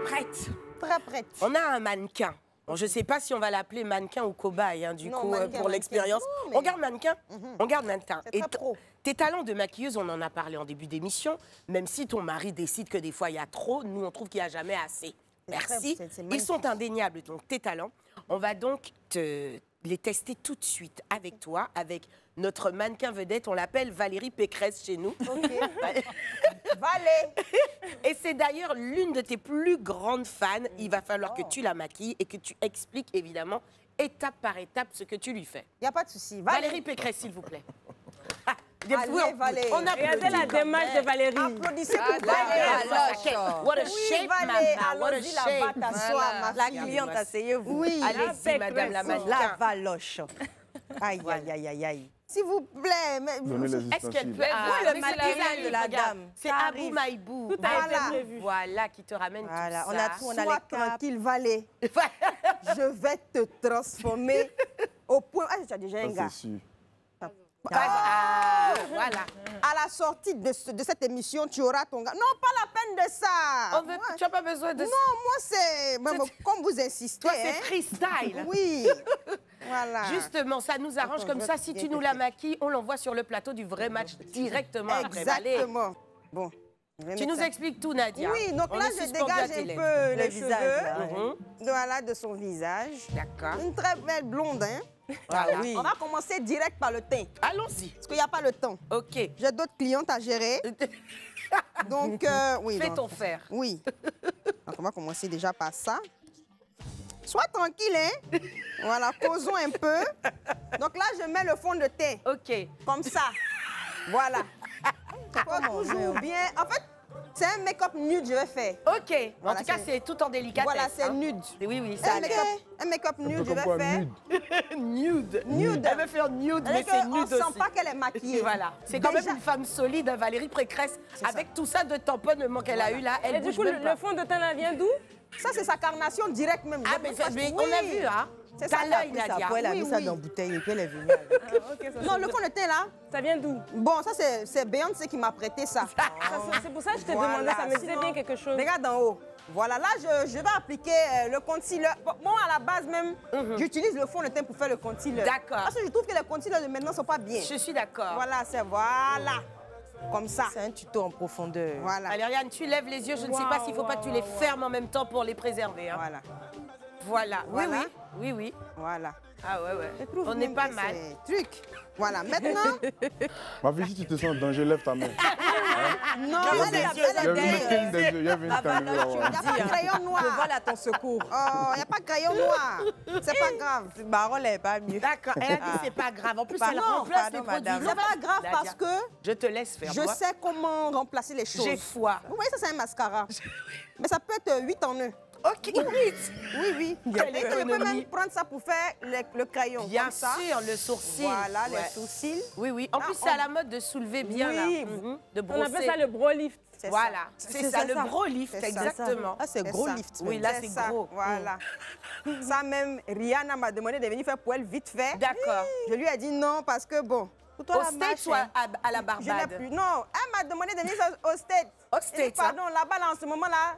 Prête? Très prête. On a un mannequin. Bon, je ne sais pas si on va l'appeler mannequin ou cobaye, hein, du Non, coup, mannequin, pour mannequin. l'expérience. Non, mais- On garde mannequin. On garde mannequin. C'est Et très pro. tes talents de maquilleuse, on en a parlé en début d'émission. Même si ton mari décide que des fois il y a trop, nous on trouve qu'il n'y a jamais assez. C'est très- Merci. c'est Ils magnifique. sont indéniables, donc tes talents. On va donc les tester tout de suite avec toi, avec notre mannequin vedette. On l'appelle Valérie Pécresse chez nous. Ok. Valé. Et c'est d'ailleurs l'une de tes plus grandes fans. Il va falloir que tu la maquilles et que tu expliques évidemment étape par étape ce que tu lui fais. Il n'y a pas de souci. Valérie Pécresse, s'il vous plaît. Ah, Allez, Valérie. On applaudit. Regardez la démarche de Valérie. Applaudissez pour Valérie, Valérie. Valoche. What a Oui, shape, Valé, maman. What a allons-y shape. là-bas, t'asseoir, ma La fille. cliente, asseyez-vous. Oui. Allez-y, madame la La mannequin. valoche. Aïe, aïe, aïe, aïe, aïe. S'il vous plaît. Mais... Donnez les Est-ce qu'elle ustensiles. peut... Ah, Oui, le mais maquillage c'est de la regarde. dame. C'est Ça Abou arrive. Maïbou. Tout a été Voilà. prévu. Voilà, qui te ramène Voilà, tout on ça. a tout, on a Sois les capes. tranquille, Valé. Je vais te transformer au point... Ah, tu as déjà un Ça, gars. c'est sûr. Ah, voilà. À la sortie de cette émission, tu auras ton gars. Non, pas la peine de ça. On veut- Tu n'as pas besoin de... Non, moi, c'est... Comme vous insistez. Toi, c'est hein. freestyle. Oui. Voilà. Justement, ça nous arrange Attends, comme je ça. vais Si bien tu nous te la faire. maquilles, on l'envoie sur le plateau du vrai match directement après. Valé. Exactement. Bon. je vais Tu mettre nous ça. expliques tout, Nadia. Oui, donc On là, est je suspendu à dégage tes un lèvres. peu les visage, cheveux. là, Mhm. Voilà, de son visage. D'accord. Une très belle blonde, hein. Voilà. Oui. On va commencer direct par le teint, Allons-y. parce qu'il n'y a pas le temps. OK. J'ai d'autres clientes à gérer. Donc, oui. Fais donc, ton fer. Oui. Donc, on va commencer déjà par ça. Sois tranquille, hein. Voilà, posons un peu. Donc là, je mets le fond de teint, OK. comme ça. Voilà. Faut toujours bien... En fait, c'est un make-up nude, je vais faire. OK. En Voilà, tout cas, c'est- c'est tout en délicatesse. Voilà, c'est hein. nude. Oui, oui, ça a l'air. Un make-up Un nude, peu je comme vais quoi, faire. nude. Nude. Nude. Elle veut faire nude, mais Avec c'est on nude sent aussi. pas qu'elle est maquillée. Voilà. C'est quand même Déjà- une femme solide, hein, Valérie Pécresse. Avec tout ça de tamponnement qu'elle a eu là, elle Et du bouge coup, même pas. le fond de teint là vient d'où? Ça, c'est sa carnation directe même. Ah, Je mais, sais ça, pas mais si- on a oui. vu, hein. C'est T'as ça, l'œil, Après, Nadia. elle a Oui, mis ça oui. dans une bouteille et puis elle est venue avec. Ah, ok, ça, Non, le fond de teint là, ça vient d'où? bon, ça, c'est Beyoncé qui m'a prêté ça. C'est pour ça que je t'ai Voilà, demandé, ça me disait sinon- bien quelque chose. Regarde en haut. Voilà, là, je vais appliquer le concealer. Bon, moi, à la base même, j'utilise le fond de teint pour faire le concealer. D'accord. Parce que je trouve que les concealers de maintenant ne sont pas bien. Je suis d'accord. Voilà, c'est voilà. Comme ça. C'est un tuto en profondeur. Voilà. Allez, Ariane, tu lèves les yeux. Je ne sais pas s'il ne faut pas que tu les fermes en même temps pour les préserver. Hein. Voilà. Voilà. Oui, Voilà. oui. Oui, oui. Voilà. Ah ouais, ouais. Je trouve On est même pas que mal. c'est truc. Voilà, maintenant. Ma fille, si tu te sens en danger, lève ta main. Non, Il y elle est avait une derrière. des yeux, il y avait une Ah, bah, tendue, là, tu Il ouais. n'y a pas de crayon Je noir. vole à ton secours. Oh, il n'y a pas de crayon noir. C'est pas grave. Marole est pas mieux. D'accord. Elle a dit c'est pas grave. En plus, elle Pardon, remplace pardon, les produits. madame. C'est pas grave Nadia, parce que je te laisse faire. je moi. sais comment remplacer les choses. J'ai foi. Vous voyez, ça, c'est un mascara. Mais ça peut être 8 en 1. Ok, Oui. Quelle Et tu peux économie. même prendre ça pour faire le crayon. Bien comme ça. sûr, le sourcil. Voilà, Ouais. les sourcils. Oui, oui. En Ah, plus, c'est à la mode de soulever bien, Oui. là. De On brosser. appelle ça le bro lift. C'est Voilà, ça. c'est ça, le gros lift, C'est ça. exactement. Ah, c'est gros ça. lift. Oui, même. là, c'est ça, gros. Voilà. Ça même, Rihanna m'a demandé de venir faire pour elle vite fait. D'accord. Je lui ai dit non parce que bon. Pour toi, Au la States marche, ou hein. à la Je n'ai Barbade? plus. Non, elle m'a demandé de venir au States. Au J'ai dit, States, hein. pardon, là-bas, là, en ce moment-là,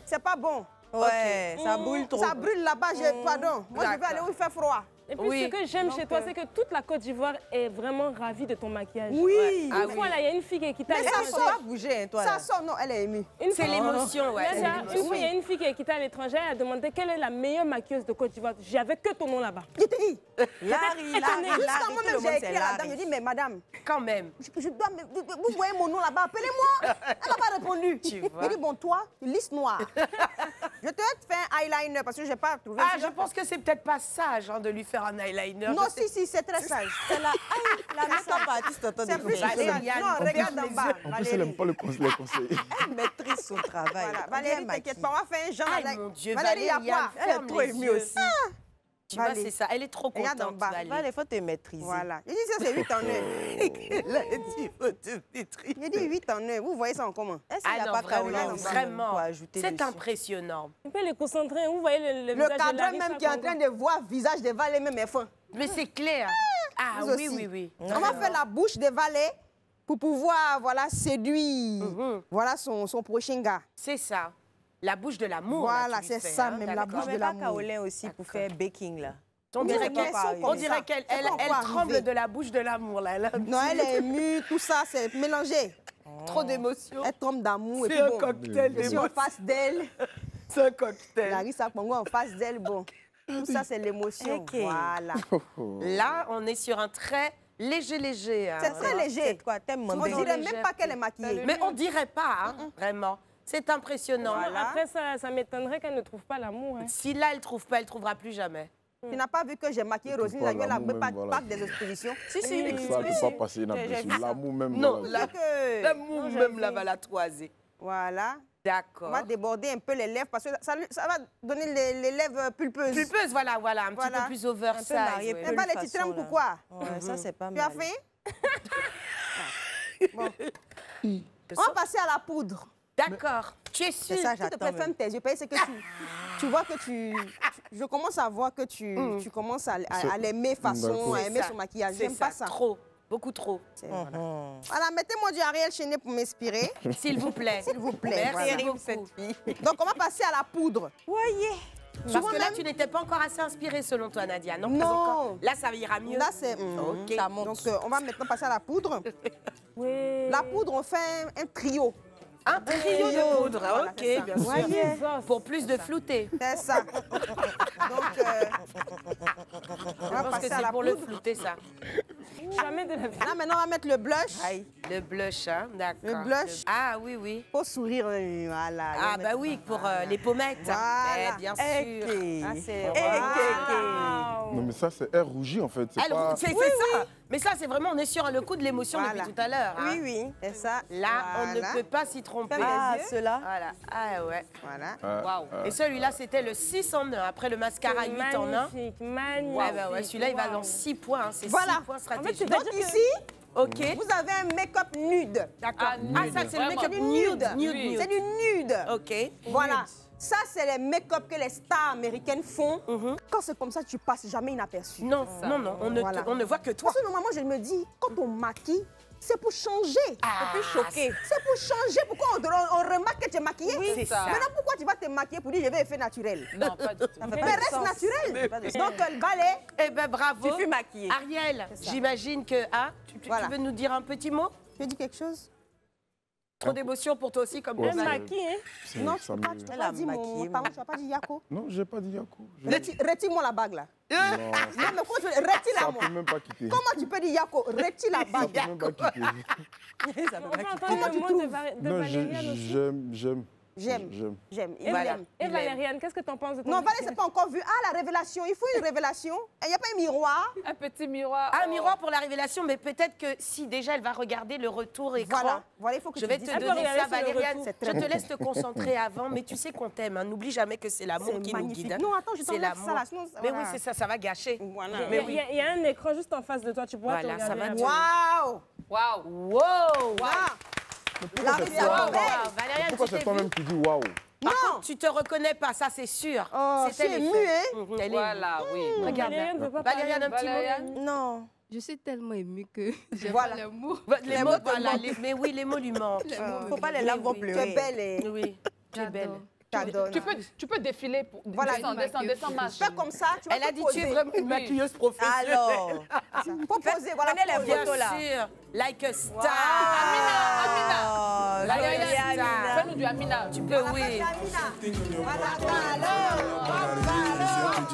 c'est pas bon. Ouais, ça brûle trop. Ça brûle là-bas, pardon. Moi, je vais D'accord. aller où il fait froid. Et puis Oui. ce que j'aime chez toi, c'est que toute la Côte d'Ivoire est vraiment ravie de ton maquillage. Oui. Ah Une fois, là, il y a une fille qui est quittée à Mais ça l'étranger. sort. pas bouger, hein, toi. Ça là. sort, non, elle est émue. Une C'est fois- l'émotion, ouais. Là, c'est là, l'émotion. une fois, il y a une fille qui est quittée à l'étranger, elle a demandé quelle est la meilleure maquilleuse de Côte d'Ivoire. J'avais que ton nom là-bas. Je te dis. Larry, Jusqu'à tout moi-même, le j'ai monde, écrit c'est à la dame. Larry. Je dis, mais madame, Quand même. je dois. Vous voyez mon nom là-bas, appelez-moi. Elle n'a pas répondu. Tu vois. Je dis, bon, toi, liste noire. Je te fais un eyeliner parce que je n'ai pas trouvé. Ah, je pense que c'est peut-être pas sage hein, de lui faire un eyeliner. Non, Je sais- si, c'est très sage. C'est la make-up artiste, t'entends C'est plus des Valérie, sage. Non, en plus, regarde en bas. En plus, elle n'aime pas les conseils. Elle maîtrise son travail. Voilà, Elle Valérie, maquille. t'inquiète pas, on va faire un genre. Ay, mon Dieu, Valérie, il y a Valérie, quoi Elle est ferme trop les émue yeux. aussi. Tu vois, Valérie. c'est ça. Elle est trop Regarde en contente, bas. Valérie. Il faut te maîtriser. Voilà. Je dis, ça, c'est 8 en 1. Elle a dit, faut te maîtriser. Je dis 8 en 1. Vous voyez ça en commun? Est-ce qu'il Ah n'y a non, pas vraiment, Caroline vraiment. pour ajouter C'est dessus? impressionnant. Tu peux les concentrer. Vous voyez le Le visage de cadre Larissa même qui est en Congo. train de voir le visage de Valet même est fin. Mais c'est clair. Ah Vous oui, aussi. oui, oui. On va faire la bouche de Valet pour pouvoir voilà, séduire voilà, son prochain gars. C'est ça. La bouche de l'amour. là, Voilà, tu lui c'est fais, ça hein, même, la d'accord. bouche On de met pas l'amour. Caroline aussi pour faire baking, là. On dirait Mais qu'elle elles sont on comme dirait ça. qu'elle C'est pas elle encore tremble arrivé. de la bouche de l'amour. Là. Elle a Non, elle est émue, tout ça, c'est mélangé. trop d'émotions. Elle tombe d'amour. et C'est puis un bon, cocktail je suis en d'émotions. face d'elle. C'est un cocktail. Larissa Congo en face d'elle. Bon, tout ça, c'est l'émotion. Ok. Voilà. Là, on est sur un trait léger. hein. C'est très léger. C'est quoi? T'aimes On Mandé? dirait même pas qu'elle est maquillée. Mais on dirait pas, hein, vraiment. C'est impressionnant. Voilà. Après, ça m'étonnerait qu'elle ne trouve pas l'amour. Hein. Si là, elle trouve pas, elle trouvera plus jamais. Tu n'as pas vu que j'ai maquillé Je trouve Rosine pas Laguel à l'amour même, voilà. parc des expositions? Si, si. Ça ne peut pas passer inaperçu. L'amour même. Non, voilà. là, Que... l'amour même là va la toiser. Voilà. On D'accord. va déborder un peu les lèvres parce que ça va donner les lèvres pulpeuses. Pulpeuse, voilà, un petit Voilà. peu plus oversize. mariée, ouais. Eh ben, les titrants, pourquoi? Ouais, ça, c'est pas Tu as mal. faim? Bon. On va passer à la poudre. D'accord. Tu es C'est sûre? ça, j'attends. Tu te même. fermes tes yeux. C'est que tu vois que je commence à voir que tu commences à l'aimer façon, D'accord. à aimer C'est son maquillage. C'est J'aime pas ça. Trop. Beaucoup trop. Voilà. Voilà, mettez-moi du Ariel Chenet pour m'inspirer. S'il vous plaît. S'il vous plaît. Merci Voilà. beaucoup. Donc, on va passer à la poudre. Voyez. Parce Souvent que là, même- tu n'étais pas encore assez inspirée selon toi, Nadia. Non. Non. pas encore. Là, ça ira mieux. Là, c'est... Ok. Ça monte. Donc, on va maintenant passer à la poudre. Oui. La poudre, on fait un trio. Un trio de poudre. Voilà, Ok, c'est ça. bien sûr. Voyez. Pour plus de flouté. C'est ça. Donc, on Je va pense que passer à c'est la pour le poudre. flouter, ça. Jamais de la vie. Là, maintenant, on va mettre le blush. Le blush, hein, d'accord. Le blush. Ah oui, oui. Faut sourire. Voilà. Ah bah oui, pour les pommettes. Voilà. Eh, bien sûr. Ah, c'est... Non, mais ça, c'est air rougi, en fait. C'est Elle, pas... c'est ça. Mais ça, c'est vraiment, on est sur le coup de l'émotion Voilà. depuis tout à l'heure. hein. Oui, oui. C'est ça. Là, on Voilà. ne peut pas s'y tromper. Ah, yeux. ceux-là. Voilà. Ah ouais. Voilà. Waouh. Et celui-là, c'était le 6 en 1. Après le mascara 8 en 1. Magnifique, magnifique. Ouais, bah ouais, celui-là, il va dans Wow. 6 points. hein. C'est Voilà. 6 points En fait, stratégiques. c'est-à-dire Donc, que- ici, Ok. vous avez un make-up nude. D'accord. Ah, Ah, nude. ça, c'est le Vraiment. make-up Du nude. nude. Nude. C'est du nude. Ok. Voilà. Ça, c'est les make-up que les stars américaines font. Quand c'est comme ça, tu passes jamais inaperçu. Non, non, non. On ne, Voilà. on ne voit que toi. Parce que normalement, je me dis, quand on maquille, c'est pour changer. Ah, c'est pour choquer. C'est pour changer. Pourquoi on remarque que tu es maquillée? Oui, c'est ça. Maintenant, pourquoi tu vas te maquiller pour dire je vais effet naturel? Non, pas du tout. Mais reste naturel. Donc, le balai, Eh ben bravo. Tu fus maquillée. Ariel, C'est ça. j'imagine que... Ah, tu Voilà. veux nous dire un petit mot? tu veux dire quelque chose? Trop d'émotion pour toi aussi, comme Ouais, pour Elle Marie. maquille, hein. c'est- Non, ça tu me- n'as Elle pas a dit maquillé, mon parent, tu n'as pas dit Yako. Non, j'ai pas dit Yako. Retire-moi la bague là. Non, Non, mais comment tu retire-la ça moi? peut même pas quitter. Comment tu peux dire Yako? Retire la Ça bague. peut même pas quitter. Ça peut On pas va quitter. entendre le mot de trouves? de Non, Valériane aussi. j'aime. J'aime. Et, Voilà. et Valériane, qu'est-ce que tu en penses de ton Non, Valérie, week-end? c'est pas encore vu. Ah, la révélation. Il faut une révélation. Il n'y a pas un miroir. Un petit miroir. Un miroir pour la révélation, mais peut-être que si déjà elle va regarder le retour écran. Voilà, il faut que Je tu vais dises. te Elle peut donner regarder ça, sur le Valériane. retour. Je te laisse te concentrer avant, mais tu sais qu'on t'aime. Hein. N'oublie jamais que c'est l'amour C'est qui nous magnifique. guide. Non, attends, je C'est t'enlève l'amour. ça là. Sinon, Mais voilà. oui, c'est ça, ça va gâcher. Voilà. Mais Il oui. y a un écran juste en face de toi, tu pourras te Voilà, ça regarder. va là-bas. Waouh! Waouh. Wow! La c'est révélation. Wow, belle. Valériane, Pourquoi tu t'es c'est toi-même vue? qui dis waouh? Par contre, tu te reconnais pas, ça c'est sûr. Oh, C'était c'est les ému, faits. hein? Elle est Voilà, oui. Regarde. Valériane ne veut pas Valériane, un parler. petit Valériane. mot. Non. Je suis tellement émue que j'ai Voilà. pas les mots. Les mots, voilà, mais oui, les mots lui manquent. Faut pas les larmes vont oui. pleurer. Tu es belle et Oui, tu es belle. J'adore. t'adonnes. Tu peux défiler. Pour... Voilà. Descends, marche. Fais comme ça, tu vas Elle a te dit poser. tu es vraiment une maquilleuse professionnelle. Alors, Faut poser, voilà. prenez les pose. Bien photos là. sûr, like a star. Oh, Like jolie a Amina. star. Fais-nous du Amina. Tu peux, oui. Tu dis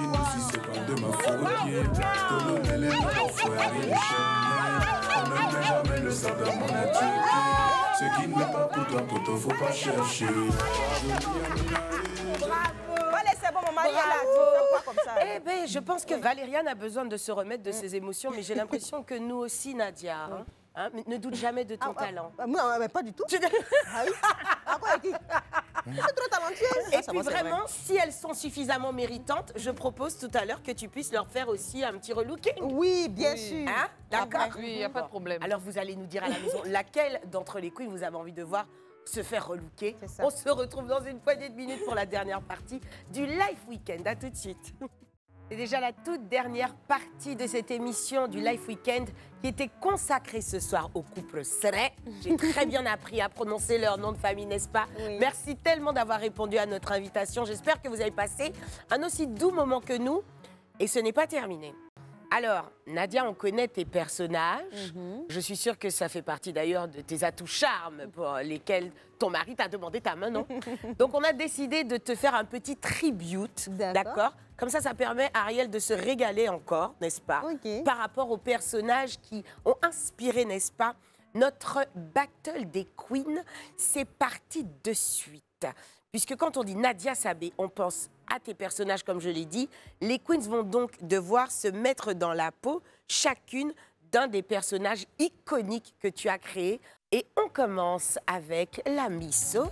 nous si c'est pas de ma faute, yeah. Colonel est mon frère et le chien. On ne peut jamais le savoir dans mon nature. Ce qui n'est pas pour toi, poto, faut pas chercher. Allez, c'est bon, mon mari est là. Tu fais quoi comme ça? Eh bien, je pense que Valériane a besoin de se remettre de ses émotions, mais j'ai l'impression que nous aussi, Nadia. Hein, mais ne doute jamais de ton talent. Moi, mais pas du tout. Ah oui? Ah quoi, qui? C'est trop talentueuse. Et puis vraiment, si elles sont suffisamment méritantes, je propose tout à l'heure que tu puisses leur faire aussi un petit relooking. Oui, bien sûr. Hein? D'accord? Oui, il n'y a pas de problème. Alors vous allez nous dire à la maison laquelle d'entre les queens vous avez envie de voir se faire relooker. C'est ça. On se retrouve dans une poignée de minutes pour la dernière partie du Life Weekend. À tout de suite. C'est déjà la toute dernière partie de cette émission du Life Weekend qui était consacrée ce soir au couple Sré. J'ai très bien appris à prononcer leur nom de famille, n'est-ce pas? Oui. Merci tellement d'avoir répondu à notre invitation. J'espère que vous avez passé un aussi doux moment que nous. Et ce n'est pas terminé. Alors, Nadia, on connaît tes personnages. Je suis sûre que ça fait partie d'ailleurs de tes atouts charmes pour lesquels ton mari t'a demandé ta main, non? Donc, on a décidé de te faire un petit tribute, d'accord? Comme ça permet à Ariel de se régaler encore, n'est-ce pas? Ok. Par rapport aux personnages qui ont inspiré, n'est-ce pas, notre Battle des Queens. C'est parti de suite. Puisque quand on dit Nadia Sabé, on pense à tes personnages, comme je l'ai dit. Les queens vont donc devoir se mettre dans la peau, chacune, d'un des personnages iconiques que tu as créés. Et on commence avec la Misso.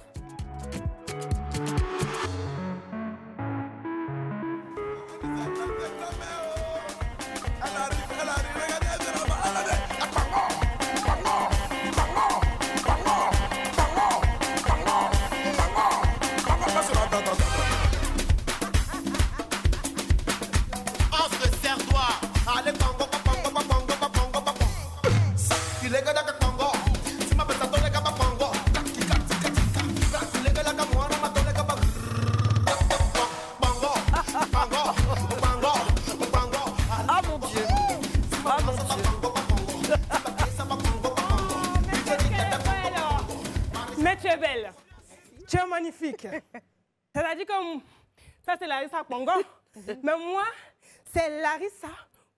Ah mon Dieu! Ah mon Dieu! Mais tu es belle. Tu es magnifique. C'est-à-dire que ça, c'est Larissa Pongo. Mais moi, c'est Larissa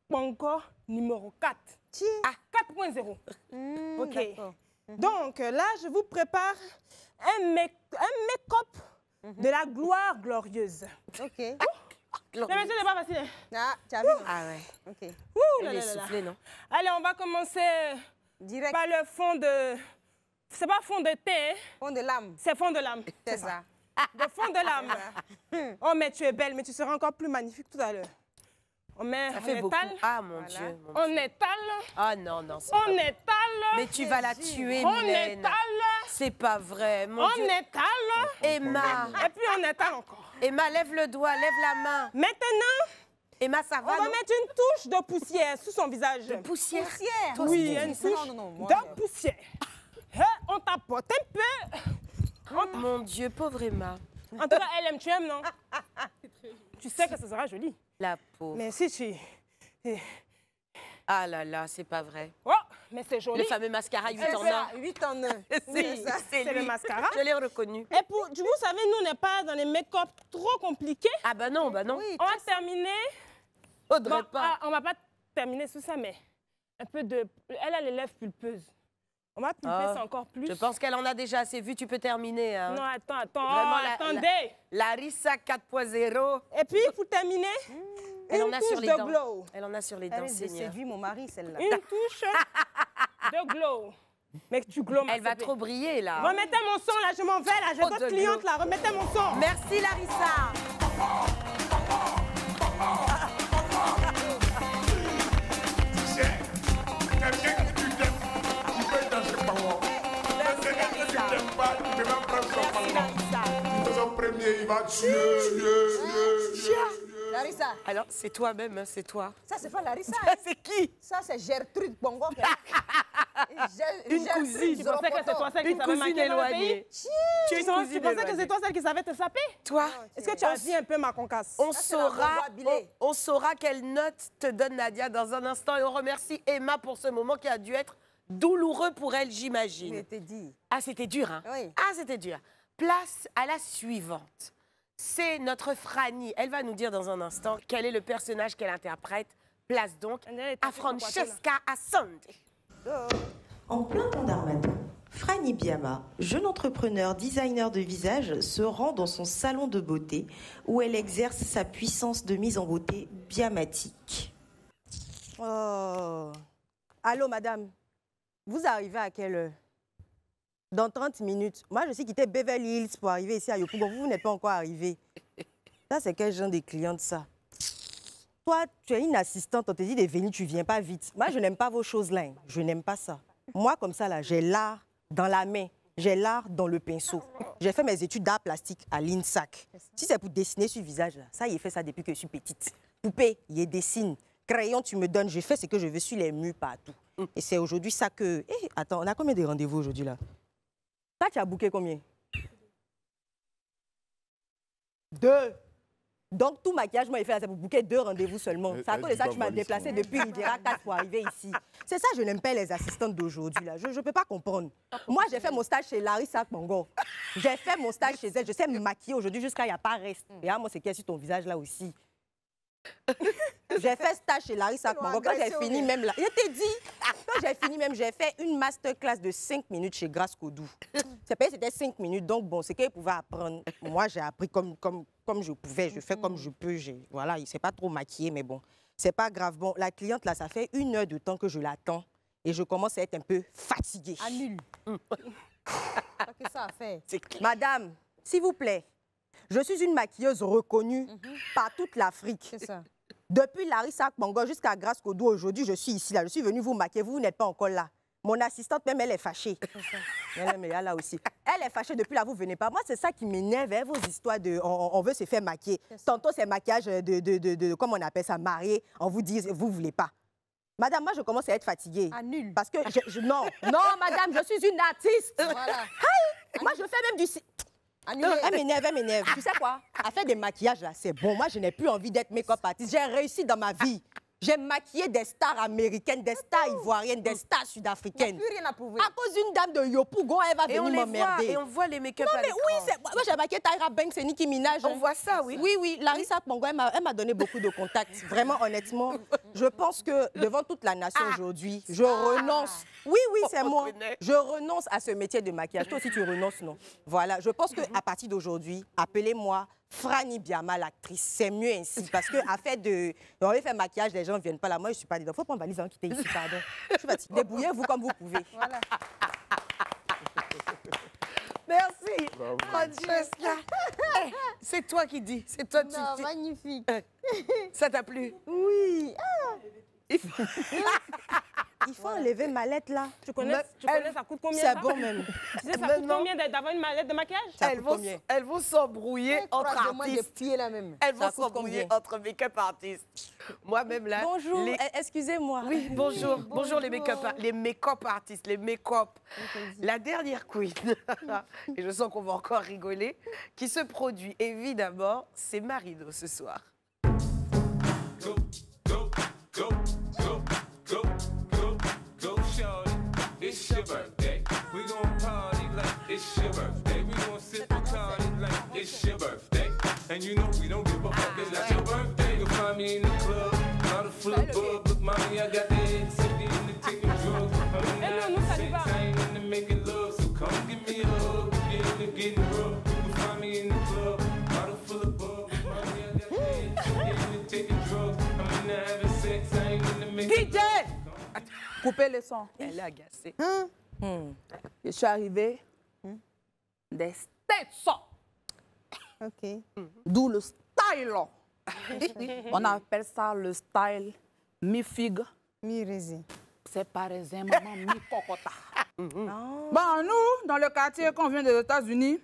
Pongo numéro 4. Ah, 4.0. OK. Donc, là, je vous prépare un make-up de la gloire glorieuse. Ok. Mais monsieur n'est pas facile. Hein? Ah, tu as vu? Ah ouais. Ok. Ouh, là, Elle est là, là, là. soufflée, non? Allez, on va commencer Direct. par le fond de... C'est pas fond de thé, hein? Fond de l'âme. C'est fond de l'âme. C'est ça. De fond de l'âme. Oh, mais tu es belle, mais tu seras encore plus magnifique tout à l'heure. On met, Ça on fait beaucoup. étale. Ah mon Dieu. Mon On Dieu. étale. Ah non, non. c'est On pas vrai. étale. Mais tu vas la tuer, On Mylène. étale. C'est pas vrai, mon On Dieu. étale. Emma, Et puis on étale encore. Emma, lève le doigt, lève la main. Maintenant, Emma, ça on va, va non? mettre une touche de poussière sur son visage. Poussière. Poussière. Oui, une touche de poussière. Et on tapote un peu. Oh, mon Dieu, pauvre Emma. En tout cas, elle aime, tu aimes, non? Tu sais que ce sera joli. La pauvre. Mais si tu... Ah là là, c'est pas vrai. Oh, mais c'est joli. Le fameux mascara 8 C'est en ça, 1. 8 en 1. Oui, c'est le lui. mascara. Je l'ai reconnu. Et pour, vous savez, nous, on n'est pas dans les make-up trop compliqués. Ah bah non, bah non. Oui, On va terminer... Faudrait Bon, pas. on va pas terminer sur ça, mais un peu de... Elle a les lèvres pulpeuses. On va pulper ça encore plus. Je pense qu'elle en a déjà assez vu. Tu peux terminer. Hein. Non, attends. Vraiment, Attendez. Larissa 4.0. Et puis, pour terminer, Elle en une a sur touche les de dents. glow. Elle en a sur les dents, Elle Seigneur. séduit mon mari, celle-là. Une touche de glow. Mec, tu glow, ma Elle va chérie. trop briller, là. Remettez mon son, là. Je m'en vais, là. J'ai Trop de d'autres clientes, là. Remettez mon son. Merci, Larissa. Premier, il va tuer. Larissa, Alors, c'est toi-même, hein, c'est toi. ça c'est pas Larissa. C'est qui? Ça c'est Gertrude Bongo. Une cousine. Tu pensais que c'est toi celle qui Une savais cousine maquiller dans le pays? éloignée. Tu pensais que c'est toi celle qui savait te saper? Toi, Est-ce que tu as dit un peu ma concasse? on c'est la saura, Bongo Abilé. on saura quelle note te donne Nadia dans un instant. Et on remercie Emma pour ce moment qui a dû être douloureux pour elle, Je j'imagine. t'ai dit. Ah, c'était dur, hein? Oui. Ah, c'était dur. Place à la suivante. C'est notre Franny. Elle va nous dire dans un instant quel est le personnage qu'elle interprète. Place donc à Francesca Asante. En plein temps d'Armadan, Franny Biama, jeune entrepreneur designer de visage, se rend dans son salon de beauté où elle exerce sa puissance de mise en beauté biamatique. Oh. Allô, madame. Vous arrivez à quelle heure? Dans 30 minutes. Moi, je suis quitté Beverly Hills pour arriver ici à Yopougon. Vous n'êtes pas encore arrivé. Ça, c'est quel genre de cliente, ça? Toi, tu es une assistante, on te dit de venir, tu viens pas vite. Moi, je n'aime pas vos choses là. Je n'aime pas ça. Moi, comme ça, là, j'ai l'art dans la main. J'ai l'art dans le pinceau. J'ai fait mes études d'art plastique à l'INSAC. Si c'est pour dessiner sur le visage, là, ça, il fait ça depuis que je suis petite. Poupée, il dessine. Crayon, tu me donnes, je fais ce que je veux sur les murs partout. Et c'est aujourd'hui ça que... Eh, attends, on a combien de rendez-vous aujourd'hui, là? Toi, tu as booké combien? 2. Donc, tout maquillage, moi, il fait là, c'est pour booker 2 rendez-vous seulement. C'est à cause de ça que tu m'as déplacé depuis Riviera 4 pour arriver ici. C'est ça, je n'aime pas les assistantes d'aujourd'hui, là. Je ne peux pas comprendre. Moi, j'ai fait mon stage chez Larissa Bongo. J'ai fait mon stage chez elle. Je sais me maquiller aujourd'hui jusqu'à il n'y a pas reste. Et moi, c'est qu'il y a sur ton visage, là aussi. J'ai fait stage chez Larissa Bongo. Quand j'ai fini même là, je t'ai dit, quand j'ai fini même, j'ai fait une masterclass de 5 minutes chez Grâce Kodou. C'était 5 minutes, donc bon, c'est qu'elle pouvait apprendre. Moi, j'ai appris comme je pouvais, je fais comme je peux. Voilà, il ne s'est pas trop maquillé, mais bon, c'est pas grave. Bon, la cliente là, ça fait 1 heure de temps que je l'attends et je commence à être un peu fatiguée. Annule. Qu'est-ce que ça a fait? Madame, s'il vous plaît. Je suis une maquilleuse reconnue par toute l'Afrique. C'est ça. Depuis Larissa Bongo jusqu'à Grâce Kodou, aujourd'hui, je suis ici. Là. Je suis venue vous maquiller. Vous n'êtes pas encore là. Mon assistante, même, elle est fâchée. Elle est là aussi. Elle est fâchée depuis là, vous ne venez pas. Moi, c'est ça qui m'énerve, hein, vos histoires de... On veut se faire maquiller. Tantôt, c'est maquillage de comment on appelle ça, marié. On vous dit, vous ne voulez pas. Madame, moi, je commence à être fatiguée. Annule. Parce que... non, madame, je suis une artiste. Voilà. Moi, je fais même du... Annulé. Elle m'énerve. Tu sais quoi? À faire des maquillages, là, c'est bon. Moi, je n'ai plus envie d'être make-up artiste. J'ai réussi dans ma vie. J'ai maquillé des stars américaines, des stars ivoiriennes, des stars sud-africaines. Plus rien à prouver. À cause d'une dame de Yopougon, elle va venir m'emmerder. Et on voit les make-up Non, mais oui, moi j'ai maquillé Tyra Banks et Nicki Minaj. On voit ça, oui. Oui, Larissa Bongo, elle m'a donné beaucoup de contacts. Vraiment, honnêtement, je pense que devant toute la nation aujourd'hui, je renonce. Oui, c'est moi. Je renonce à ce métier de maquillage. Toi aussi, tu renonces, non? Voilà, je pense qu'à partir d'aujourd'hui, appelez-moi Franny Biama, l'actrice, c'est mieux ainsi. Parce qu'à on veut faire maquillage, les gens ne viennent pas là. Moi, je ne suis pas dedans. Il faut prendre valise en quitter ici, pardon. Je suis fatiguée. Débrouillez-vous comme vous pouvez. Voilà. Merci, Francesca. C'est toi qui dis. C'est toi qui Non, dis. magnifique. Ça t'a plu? Oui. Il faut enlever ma lettre là. Tu connais, ça coûte combien? C'est bon même. Tu sais, ça coûte combien d'avoir une mallette de maquillage? Elles vont s'embrouiller entre artistes. Pieds, là, même. Elles vont s'embrouiller entre make-up artistes. Moi-même là. Bonjour, excusez-moi. Oui, bonjour. Bonjour les make-up artistes, les make-up. La dernière queen, et je sens qu'on va encore rigoler, qui se produit évidemment, c'est Marino ce soir. Go, go, go, go, go, go, go, shorty. It's your birthday. We gon' party like it's your birthday. We gon' sip and party like it's your birthday. And you know we don't give a fuck, it's not your birthday. You'll find me in the club, not a full bub. Look, mommy, I got the head, sippy in the taking drugs. I'm in the DJ! Coupez le son. Elle est agacée. Je suis arrivée des States. Ok. D'où le style. On appelle ça le style mi-figue. Mi-raisin. C'est parisien, maman, mi-cocota. Bon, nous, dans le quartier, quand on vient des États-Unis,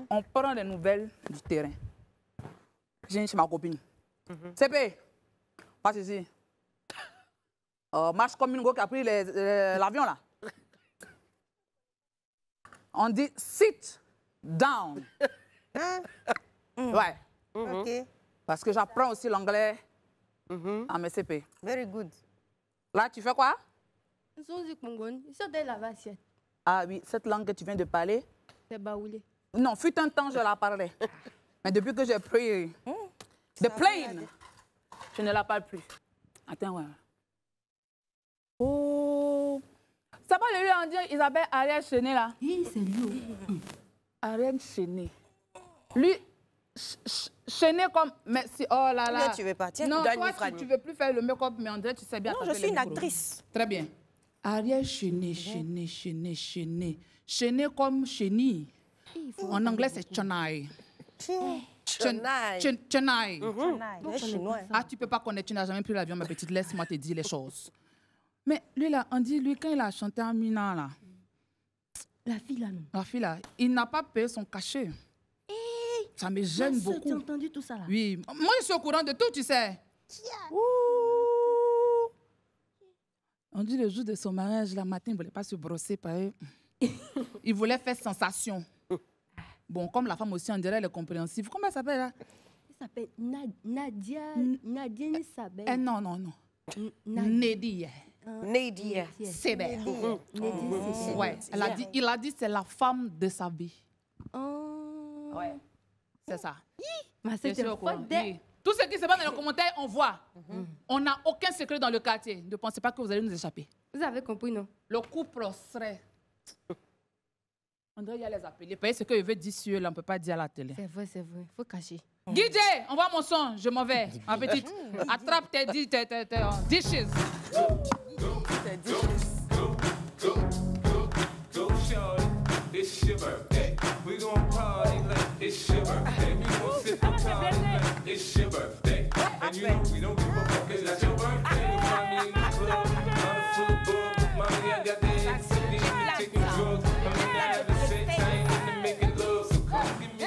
on prend des nouvelles du terrain. J'ai chez ma copine. CP, passe ici. Marche comme une go qui a pris l'avion, là. On dit sit down. Ouais. Ok. Parce que j'apprends aussi l'anglais à mes CP. Very good. Là, tu fais quoi? Ils sont du Congo. Ils sont de la vassiette. Ah oui, cette langue que tu viens de parler. C'est baoulé. Non, fut un temps, je la parlais. Mais depuis que j'ai pris the plane, je ne la parle plus. Attends, ouais. Oh! Ça va lui en dire Isabelle Ariel Chené, là? Oui, c'est lui. Ariel Chené. Lui, Chené comme... Mais si, oh là là. Bien, tu veux partir? Non, Donne-lui, toi, Franny. tu veux plus faire le make-up, mais on dirait tu sais bien. Non, je attraper suis les une micros. actrice. Très bien. Ariel Chené, Chené, Chené, Chené. Chené comme chenille. En anglais, c'est Chennai. Chennai. Chennai. Ouais, chinois. Ah, tu peux pas connaître, tu n'as jamais pris l'avion, ma petite. Laisse-moi te dire les choses. Mais lui, là, on dit, lui, quand il a chanté en Mina, là, La fille là, non. la fille, là, il n'a pas payé son cachet. Ça me gêne Tu as beaucoup. entendu tout ça là? Oui, moi, je suis au courant de tout, tu sais. Ouh. On dit le jour de son mariage, le matin, il ne voulait pas se brosser, pareil. Il voulait faire sensation. Bon, comme la femme aussi, on dirait, elle est compréhensive. Comment elle s'appelle, là? Elle s'appelle Nadia. Nadia Nisabel. Eh, non, non, non. Nadia. Nadia. C'est bien. Nadia. Ouais, il a dit c'est la femme de sa vie. Oh. Ouais. C'est ça. Mais Je c'était suis au courant. pas Oui. Tout ce qui se passe dans les commentaires, on voit. On n'a aucun secret dans le quartier. Ne pensez pas que vous allez nous échapper. Vous avez compris, non? Le couple serait... On dirait qu'il y a les appeler. Payer ce qu'il veut dire sur eux, là, on ne peut pas dire à la télé. C'est vrai, c'est vrai. Il faut cacher. DJ, envoie mon son, je m'en vais. Ma petite, attrape tes dishes. Go, shorty, it's your birthday. We gon' party like it's your birthday. We gon' sip the party like it's your birthday. And you know we don't give a fuck, it's not your birthday. Find me in the club, bottle full of bug. Mommy, I got the ecstasy, taking drugs. I'm in the having sex, I ain't into making love. So come give me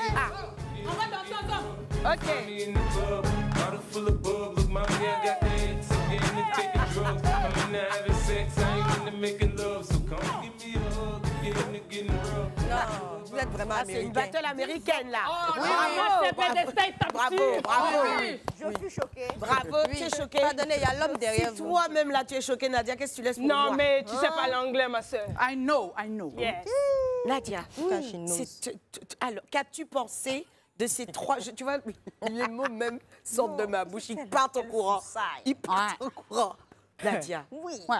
Ok. Find me in the club, bottle full of bug. Look, mommy, I got the ecstasy, into taking drugs. I'm in the having sex, I ain't into making love. So come give me a hug, get into getting rough. Non, vous êtes vraiment C'est une américain. battle américaine, là. Bravo, Bravo. Je suis choquée. Bravo, tu es choquée. Pardonnez, il y a l'homme derrière Si vous. toi-même, là, tu es choquée, Nadia, qu'est-ce que tu laisses pour moi? Non, mais tu sais pas l'anglais, ma soeur. I know. Yes. Nadia, Cachinouse. alors, qu'as-tu pensé de ces trois... Tu vois, les mots même sortent de ma bouche. Ils partent au courant. Ils partent au courant. Nadia, Oui. Ouais.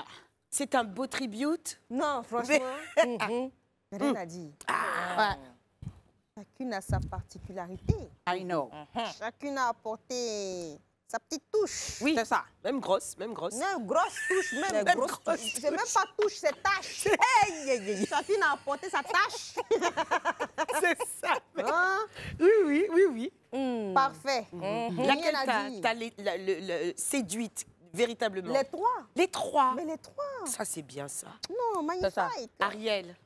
c'est un beau tribute. Non, franchement, rien à dire. Ouais. Chacune a sa particularité. I know. Chacune a apporté sa petite touche. Oui, C'est ça. même grosse, même grosse. Non, grosse touche, même Même grosse grosse. touche. C'est même pas touche, c'est tâche. Chacune a apporté sa tâche. C'est ça. Hein? Oui. Parfait. Laquelle Rien à dire. t'as séduite véritablement? Les trois. Les trois. Mais les trois. Ça, c'est bien ça. Non, magnifique. ça. Ariel.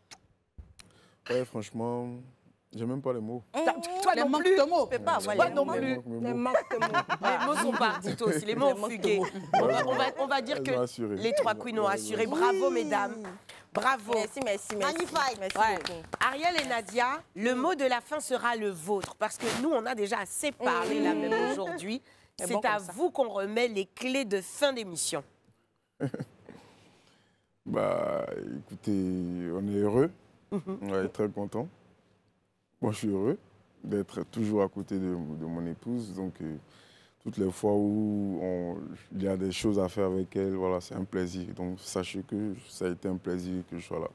Ouais, franchement, j'ai même pas les mots. Toi Les non manques plus. de mots. Je peux pas avoir Toi les non mots. plus. Les manques de mots. Les mots sont partis toi aussi. Les mots ont fugué. On va dire Elles ont que assuré. les trois queens ont assuré. Bravo, mesdames. Bravo. Merci. Magnifique. Merci Ouais. beaucoup. Ariel et Nadia, le mot de la fin sera le vôtre. Parce que nous, on a déjà assez parlé là même aujourd'hui. C'est C'est bon à comme ça. vous qu'on remet les clés de fin d'émission. Bah, écoutez, on est heureux. On est très content. Moi, je suis heureux d'être toujours à côté de mon épouse. Donc, toutes les fois où il y a des choses à faire avec elle, voilà, c'est un plaisir. Donc, sachez que ça a été un plaisir que je sois là.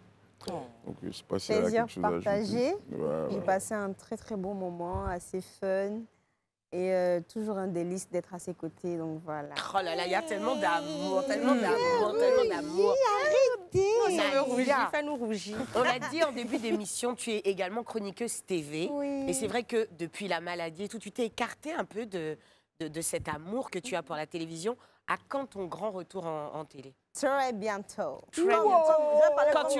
Donc, je ne sais pas si elle a Plaisir quelque chose à ajouter. partagé. Ouais, J'ai ouais. passé un très très bon moment, assez fun. Et toujours un délice d'être à ses côtés, donc voilà. Oh là là, il y a tellement d'amour, tellement d'amour, tellement d'amour. Ça me rougit, Nadia, ça nous rougit. on l'a dit en début d'émission, tu es également chroniqueuse TV. Oui. Et c'est vrai que depuis la maladie et tout, tu t'es écartée un peu de cet amour que tu as pour la télévision. À quand ton grand retour en télé? Très bientôt. Très bientôt. Quand tu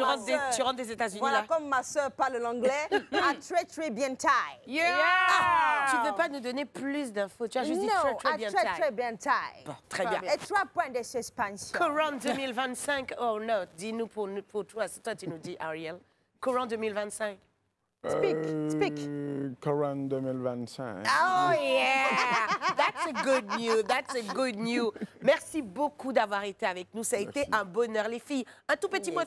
rentres des États-Unis, Voilà, là. comme ma soeur parle l'anglais, à très bientôt. Ah, tu ne veux pas nous donner plus d'infos? Tu as juste dit très bientôt. très bientôt. Bon, très bien. Et 3 points de suspension. Courant 2025, oh non, dis-nous pour toi, c'est toi tu nous dis, Ariel. Courant 2025. Speak. Coran 2025. Oh yeah! That's a good news, that's a good news. Merci beaucoup d'avoir été avec nous, ça a été un bonheur. Les filles, un tout petit mot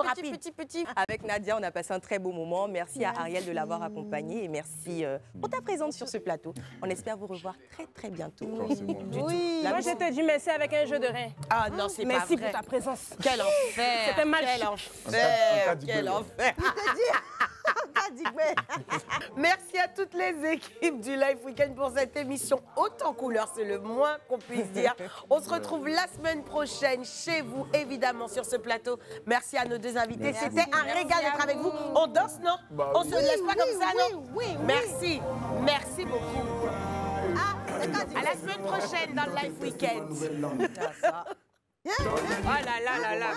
rapide. Petit. Avec Nadia, on a passé un très beau moment. Merci à Ariel de l'avoir accompagnée et merci pour ta présence sur ce plateau. On espère vous revoir très bientôt. Oui. Moi, je te dis merci avec un jeu de rein. Ah non, c'est pas Merci vrai. pour ta présence. Quel enfer! C'était mal. Quel enfer! Quel enfer! Merci à toutes les équipes du Live Weekend pour cette émission haute en couleur, c'est le moins qu'on puisse dire. On se retrouve la semaine prochaine chez vous, évidemment, sur ce plateau. Merci à nos deux invités. C'était un régal d'être avec vous. On danse, non? On se laisse pas comme ça, non? Merci. Merci beaucoup. À la semaine prochaine dans le Live Weekend. Oh là là là là.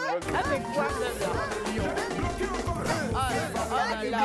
Avec quoi, oh là là.